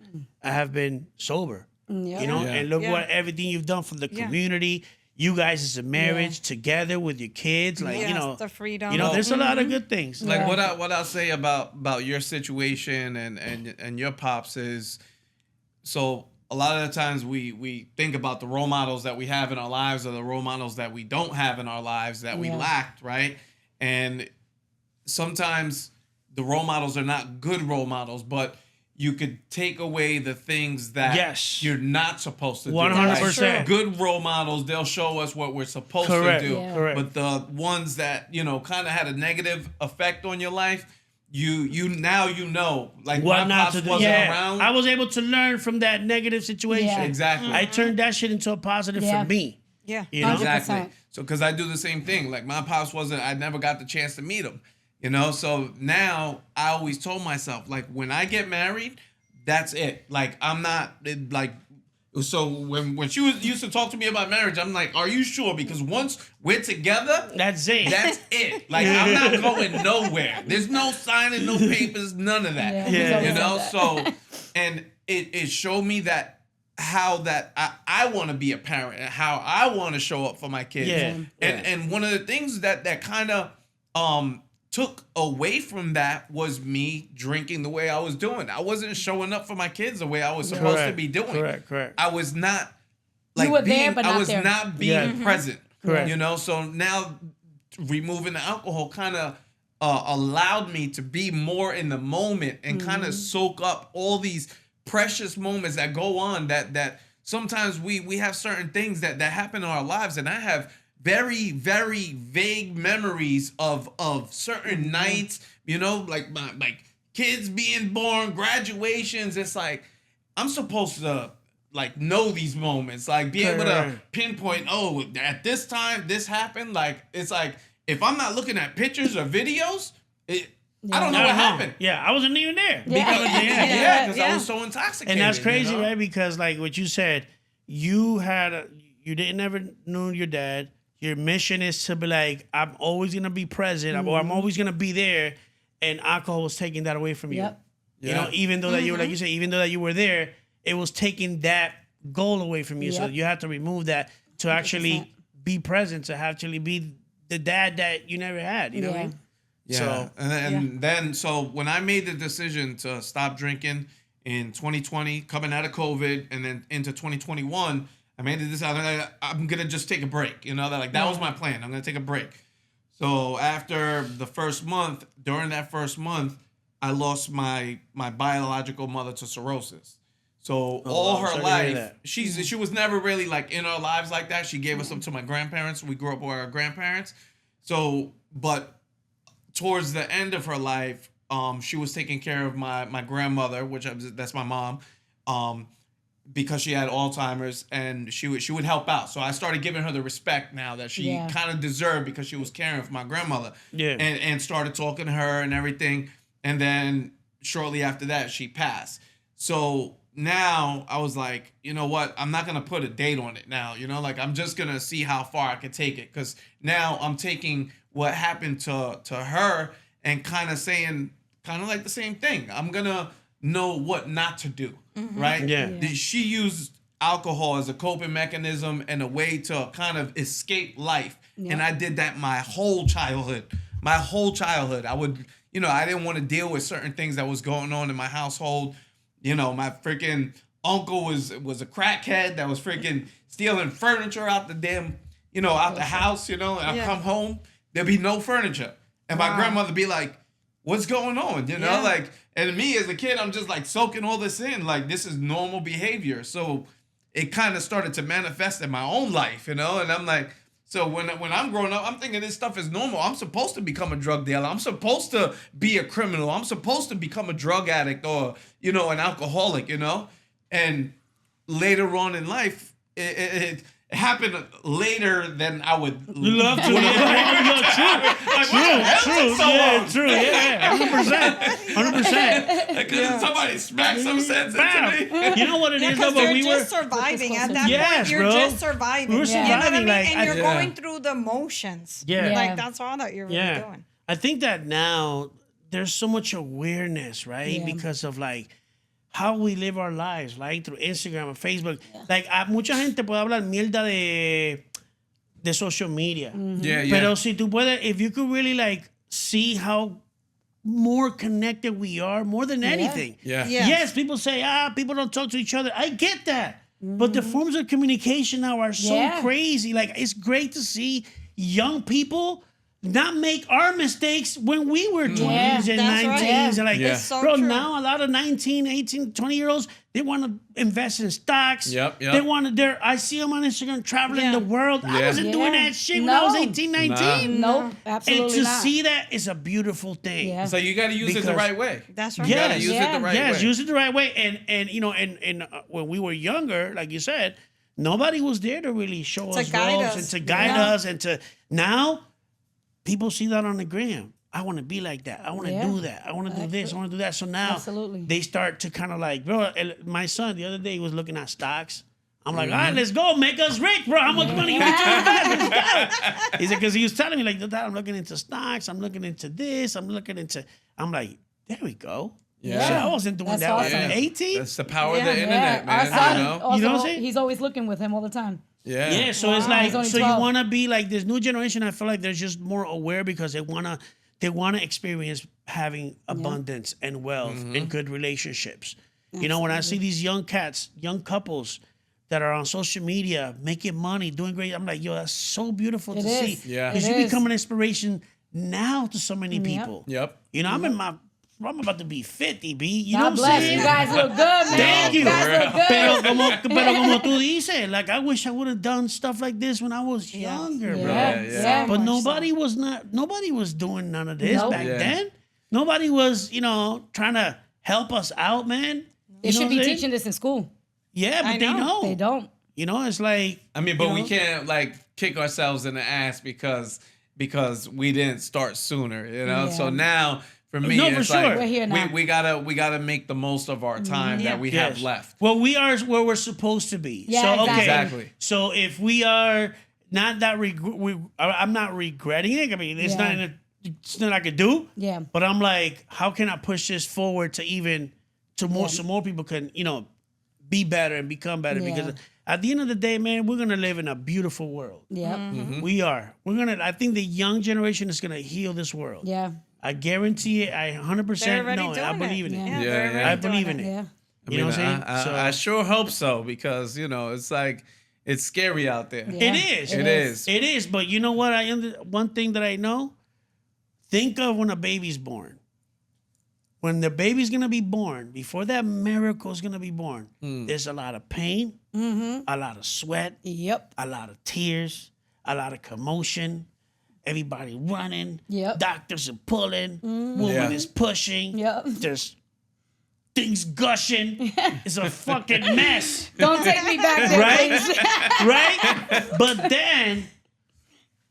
I have been sober. Yeah. You know, Yeah. and look Yeah. what everything you've done for the Yeah. community. You guys as a marriage together with your kids, like Yes, the freedom. there's a lot of good things. Like Yeah. what I'll say about your situation and your pops is, so a lot of the times we think about the role models that we have in our lives or the role models that we don't have in our lives that we Yeah. lacked, right? And sometimes the role models are not good role models, but you could take away the things that Yes. you're not supposed to do. 100%. Right? Good role models, they'll show us what we're supposed Correct. to do. Yeah. Correct. But the ones that, kind of had a negative effect on your life, you now like What my not pops to do? wasn't Yeah, around. I was able to learn from that negative situation. Yeah. Exactly. I turned that shit into a positive Yeah. for me. Yeah. You know, 100%. Exactly. So, because I do the same thing. Like, my pops I never got the chance to meet him. So now I always told myself, like, when I get married, that's it. Like, I'm not, like, so when she used to talk to me about marriage, I'm like, are you sure? Because once we're together, that's it. that's it. Like, I'm not going nowhere. There's no signing, no papers, none of that. Yeah. Yeah. So, and it showed me that how that I want to be a parent and how I want to show up for my kids. Yeah. And one of the things that kind of took away from that was me drinking the way I was doing. I wasn't showing up for my kids the way I was supposed to be doing. Correct. I was not like were being, there, but I not was there. not being Yeah. present. Correct. So now removing the alcohol kind of allowed me to be more in the moment and kind of soak up all these precious moments that go on that sometimes we have certain things that happen in our lives, and I have very, very vague memories of certain nights, like my kids being born, graduations. It's like I'm supposed to like know these moments, like be able to Correct. pinpoint, oh, at this time this happened. Like, it's like if I'm not looking at pictures or videos, I don't know what happened. Yeah, I wasn't even there. Yeah. Because of the- Yeah, because I Yeah. was so intoxicated. And that's crazy, you know? right? Because like what you said, you didn't ever know your dad. Your mission is to be like, I'm always gonna be present, or I'm always gonna be there, and alcohol was taking that away from you. Yep. You know, even though that you were, like you said, even though that you were there, it was taking that goal away from you. So Yep. you have to remove that to actually be present, to actually be the dad that you never had. You know what I mean? Yeah. So And then so when I made the decision to stop drinking in 2020, coming out of COVID, and then into 2021, I made it this out. I'm gonna just take a break. You know that was my plan. I'm gonna take a break. So after the first month, during that first month, I lost my biological mother to cirrhosis. So all her life, she was never really like in our lives like that. She gave us up to my grandparents. We grew up with our grandparents. So, but towards the end of her life, she was taking care of my grandmother, that's my mom, because she had Alzheimer's, and she would help out. So I started giving her the respect now that she kind of deserved, because she was caring for my grandmother. Yeah. And started talking to her and everything. And then shortly after that, she passed. So now I was like, you know what? I'm not going to put a date on it now. You know, like I'm just going to see how far I can take it. Because now I'm taking what happened to her and kind of saying kind of like the same thing. I'm going to know what not to do. Right? Yeah. She used alcohol as a coping mechanism and a way to kind of escape life. Yeah. And I did that my whole childhood. I would, I didn't want to deal with certain things that was going on in my household. My freaking uncle was a crackhead that was freaking stealing furniture out the damn, out the house, and I'd come home, there'd be no furniture. And my grandmother be like, what's going on? And me as a kid, I'm just like soaking all this in, like this is normal behavior. So it kind of started to manifest in my own life, and I'm like, so when I'm growing up, I'm thinking this stuff is normal. I'm supposed to become a drug dealer. I'm supposed to be a criminal. I'm supposed to become a drug addict or, an alcoholic, And later on in life, it happened later than I would love to. True. Yeah, 100%. Because somebody smacked some sense into me. You know what it is, though? But But we were just surviving at that point. You're just surviving. We were surviving, you know what I mean? like, and you're going through the motions. Yeah. Like that's all that you're really doing. I think that now there's so much awareness, right? Because of like how we live our lives, like through Instagram and Facebook. Like, mucha gente puede hablar mierda de social media. Pero si tú puedes, if you could really like see how more connected we are, more than anything. Yes, people say, people don't talk to each other. I get that. But the forms of communication now are so crazy. Like, it's great to see young people not make our mistakes when we were 20s and 19s. Right. And like, so bro, true. Now a lot of 19, 18, 20-year-olds, they want to invest in stocks. They want to, I see them on Instagram traveling the world. I wasn't doing that shit when I was 18, 19. Nope, absolutely and to see that is a beautiful thing. So you got to use it the right way. That's right. You got to use it the right way. Yes, use it the right way. And when we were younger, like you said, nobody was there to really show us ropes and to guide us and to, now, people see that on the gram. I want to be like that. I want to do that. I want to do this. I want to do that. So now they start to kind of like, bro, my son the other day was looking at stocks. I'm like, all right, let's go. Make us rich, bro. How much money you need to invest? Let's go. He said, because he was telling me, like, Dad, I'm looking into stocks. I'm looking into this. I'm like, there we go. Yeah. Shit, I wasn't doing that when I was 18. That's the power of the internet, man. Son, you know what I'm saying? He's always looking with him all the time. Yeah, so it's like, so you want to be like this new generation. I feel like they're just more aware because they want to experience having abundance and wealth and good relationships. Absolutely. You know, when I see these young cats, young couples that are on social media making money, doing great, I'm like, yo, that's so beautiful to see. Yeah, because you become an inspiration now to so many people. Yep. You know, I'm about to be 50, B. You know what I'm saying? You guys look good, man. Thank you. You guys look good. Pero como tú dices, like, I wish I would have done stuff like this when I was younger, bro. Yeah. But nobody was doing none of this back then. Nobody was, trying to help us out, man. They should be teaching this in school. Yeah, but they don't. They don't. It's like... I mean, but we can't, like, kick ourselves in the ass because we didn't start sooner, Yeah. So now... For me, it's like we're here now. We gotta make the most of our time that we have left. Well, we are where we're supposed to be. Yeah, so exactly. So if we are not that I'm not regretting it. I mean, it's not I could do. Yeah. But I'm like, how can I push this forward to so more people can be better and become better because. At the end of the day, man, we're gonna live in a beautiful world. Yeah, we are. I think the young generation is gonna heal this world. Yeah, I guarantee it. I 100% know it. I believe in it. Yeah. I believe in it. You know what I'm saying? I sure hope so, because it's like it's scary out there. Yeah. It is. It is. But you know what? One thing that I know. Think of when a baby's born. When the baby's gonna be born, before that miracle's gonna be born, there's a lot of pain, a lot of sweat, Yep. a lot of tears, a lot of commotion. Everybody running. Yep. Doctors are pulling. Woman is pushing. Yep. There's things gushing. It's a fucking mess. Don't take me back there, Right? please. Right? But then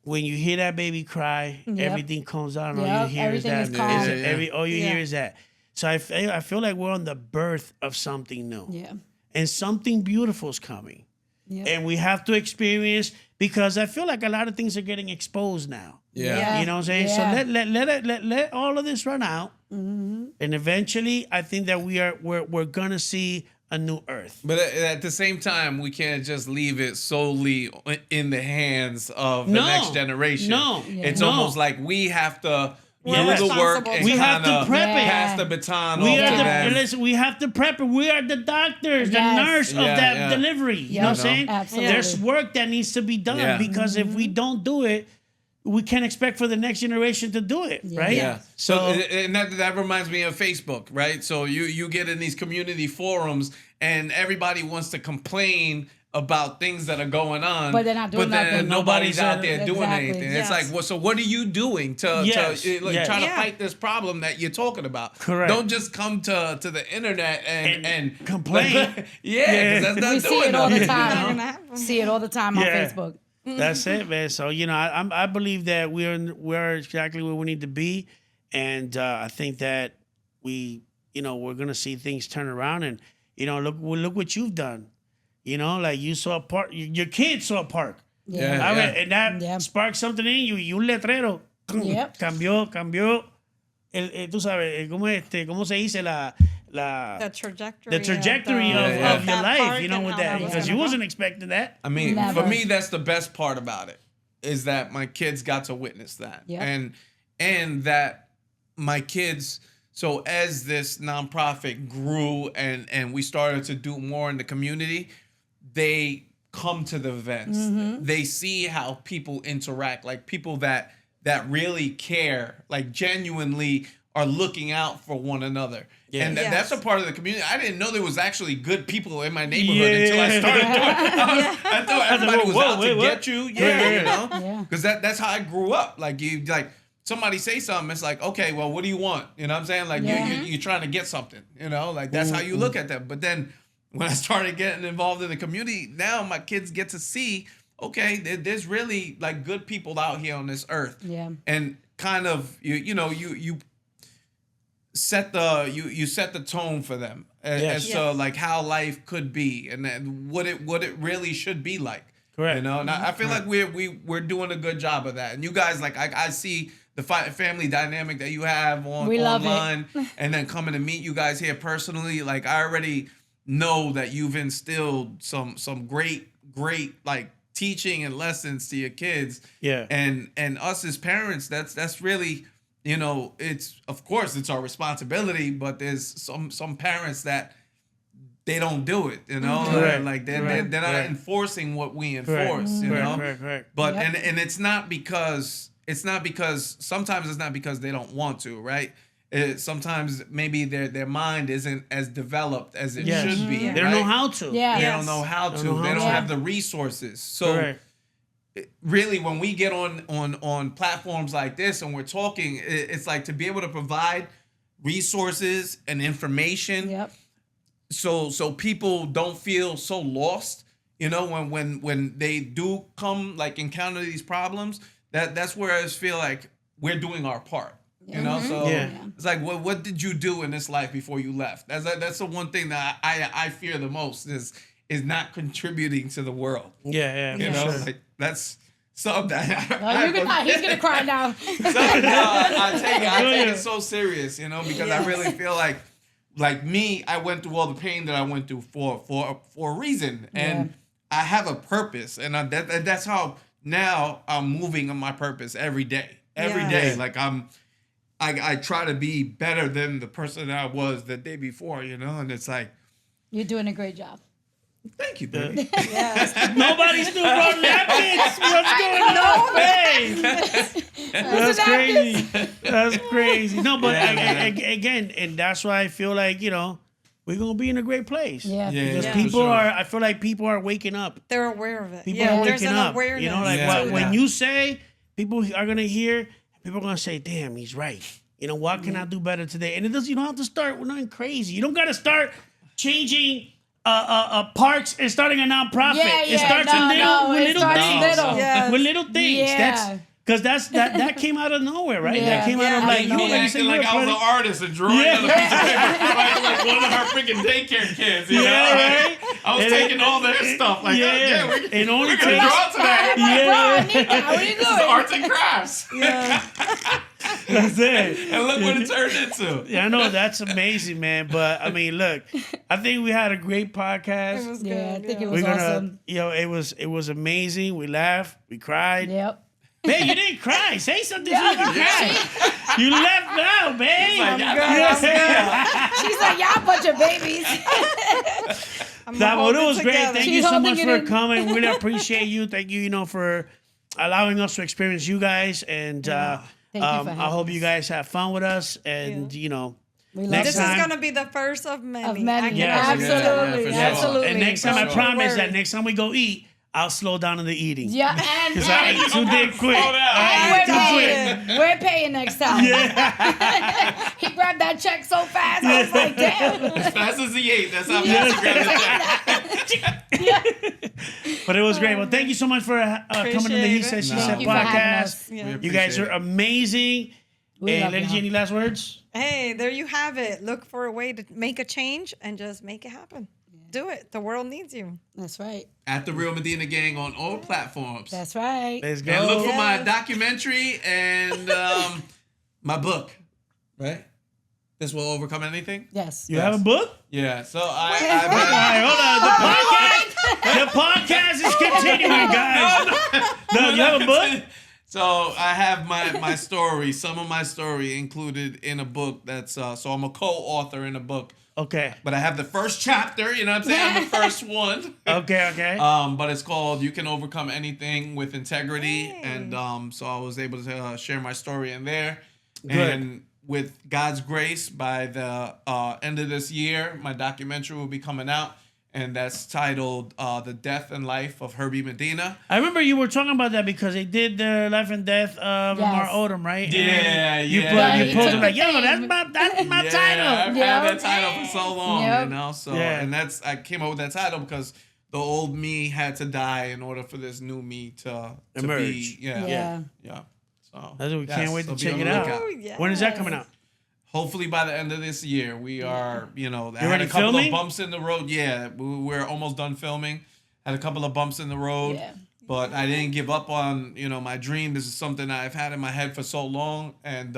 when you hear that baby cry, everything calms down. All you hear is everything that. is calm. All you hear is that. So I feel like we're on the birth of something new. Yeah. And something beautiful is coming. Yep. And we have to experience, because I feel like a lot of things are getting exposed now. Yeah. You know what I'm saying? Yeah. So let all of this run out. And eventually I think that we're gonna see a new earth. But at the same time, we can't just leave it solely in the hands of the next generation. No. It's No. almost like we have to do Yes. the work responsible and to We have to kinda prep it. pass the baton We off are to them. listen, we have to prep it. We are the doctors, the Yes. nurse of Yeah, that yeah. delivery. You know what I'm saying? Absolutely. There's work that needs to be done, Yeah. because if we don't do it, we can't expect for the next generation to do it, right? Yeah. So, And that reminds me of Facebook, right? So you get in these community forums and everybody wants to complain about things that are going on, But they're not doing then nothing. nobody's out there doing Exactly. anything. Yes. It's like, well, so what are you doing to Yes. Yes. try to Yeah. fight this problem that you're talking about? Correct. Don't just come to the internet and complain. yeah, because that's not We see doing it all the nothing. Not time. gonna happen. See it all the time on Yeah. Facebook. that's it, man. So I believe that we're exactly where we need to be, and I think that we're gonna see things turn around, and look what you've done. Like you saw a park, your kids saw a park. Yeah. I mean, and that Yeah. sparked something in you. Y un letrero Yep. cambió. Tú sabes, ¿cómo se dice The trajectory. the trajectory Yeah, yeah. of your that life, park with and how that, was because you gonna wasn't expecting that. I mean, Never. for me, that's the best part about it, is that my kids got to witness that. Yeah. And that my kids, so as this nonprofit grew and we started to do more in the community, they come to the events. They see how people interact, like people that really care, like genuinely are looking out for one another. Yeah. And Yes. that's a part of the community. I didn't know there was actually good people in my neighborhood until I started doing it. I thought everybody was out to get you. Yeah, you know? Yeah. Because that's how I grew up. Like somebody say something, it's like, okay, well, what do you want? You know what I'm saying? Like Yeah. you're trying to get something, like that's how you look at them. But then when I started getting involved in the community, now my kids get to see, okay, there's really like good people out here on this earth. Yeah. And kind of you set the tone for them as to like how life could be and then what it really should be like. Correct. And I feel like we're doing a good job of that. And you guys, like I see the family dynamic that you have We love it. online, and then coming to meet you guys here personally. Like I already know that you've instilled some great like teaching and lessons to your kids. Yeah. And us as parents, that's really, it's, of course it's our responsibility, but there's some parents that they don't do it, Correct. like they're Correct. not Correct. enforcing what we Correct. enforce, Correct. But Yep. and it's not because sometimes it's not because they don't want to, right? Sometimes maybe their mind isn't as developed as it Yes. should be. Yeah. They don't right? know how to. Yeah. They Yes. don't know how to. Don't know how They don't to. have the resources. So Correct. really, when we get on platforms like this and we're talking, it's like to be able to provide resources and information, Yep. so people don't feel so lost. When they do come like encounter these problems, that's where I just feel like we're doing our part. So Yeah. it's like, what did you do in this life before you left? That's the one thing that I fear the most is not contributing to the world. Yeah. You for know, sure. like that's something that Oh, he's gonna cry now. I take it so serious, because I really feel like me, I went through all the pain that I went through for a reason, and I have a purpose, and that's how now I'm moving on my purpose every day. Every Yes. day, like I try to be better than the person that I was the day before, and it's like You're doing a great job. Thank you, baby. Nobody still brought napkins. What's going on, babe? That's crazy. That's crazy. No, but again, and that's why I feel like, we're gonna be in a great place. Yeah. Because for people sure. I feel like people are waking up. They're aware of it. People are there's waking an up. awareness. Yeah. When you say, people are gonna hear, people are gonna say, "Damn, he's right." What can I do better today? And it does. You don't have to start with nothing crazy. You don't got to start changing parks and starting a nonprofit. It starts with little things. Yes. With little things. Yeah. Because that came out of nowhere, right? Yeah. That came out of I like didn't know you said acting like you're I was a an artist and drawing on a piece of paper like one of her freaking daycare kids. You know? right? I was taking all their stuff. Like, it only we're gonna takes. draw today. Bro, I need that. What are you This is doing? arts and crafts. That's it. And look what it turned into. Yeah, I know that's amazing, man. But I mean, look, I think we had a great podcast. It was good. Yeah, I think it We're was gonna, awesome. it was amazing. We laughed, we cried. Yep. Man, you didn't cry. Say something so you can cry. You left out, babe. Like, She's like, y'all a bunch of babies. That one, it was great. Thank She's you so holding much it for in. coming. Really appreciate you. Thank you, for allowing us to experience you guys. And Thank you for I having hope you us. guys have fun with us. And We love next This time, is gonna be the first of many. Of many. I can Yes. already Yeah, tell. Absolutely. for sure. Absolutely. and next time, I Don't promise worry. that next time we go eat, I'll slow down on the eating. Yeah, and Because I ate too damn quick. Slow down. I ate too quick. we're paying next time. He grabbed that check so fast. I was like, damn. As fast as he ate, that's how fast he grabbed the check. But it was great. Well, thank you so much for coming to the He Appreciate Said, She it. Said Thank you for having podcast. us. Yeah. You guys are amazing. We Hey, love Lady G, y'all. any last words? Hey, there you have it. Look for a way to make a change and just make it happen. Do it. The world needs you. That's right. At the Real Medina Gang on all platforms. That's right. Let's go. And look for my Yes. documentary and my book. Right? This will overcome anything? Yes. You have a book? Yeah. So All right, hold on. The podcast is continuing, guys. No, you have a book? So I have my story, some of my story included in a book that's so I'm a co-author in a book. Okay. But I have the first chapter, you know what I'm saying? I'm the first one. Okay. But it's called You Can Overcome Anything with Integrity. Hey. And so I was able to share my story in there. Good. And with God's grace, by the end of this year, my documentary will be coming out. And that's titled The Death and Life of Herbie Medina. I remember you were talking about that because they did the life and death of Yes. Lamar Odom, right? Yeah, And you yeah. You He posted took like, the yo, thing. that's my Yeah, title. I've Yep. had that title for so long, Yep. you know. So Yeah. and I came up with that title because the old me had to die in order for this new me to Emerge. be. Yeah. So That's what we can't wait to so be check on it the out. lookout. Oh, yes. When is that coming out? Hopefully by the end of this year, we are. I had already a couple filming? of bumps in the road. Yeah, we're almost done filming. Had a couple of bumps in the road. Yeah. But I didn't give up on, my dream. This is something I've had in my head for so long. And,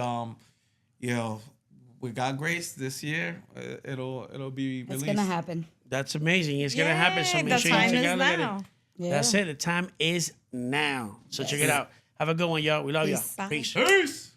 with God grace this year, it'll be It's released. going to happen. That's amazing. It's gonna happen. So Yay, make the sure you time check is out. Look at it. now. Yeah. That's it. The time is now. So check it out. Have a good one, y'all. We love Peace. y'all. Bye. Peace. Peace.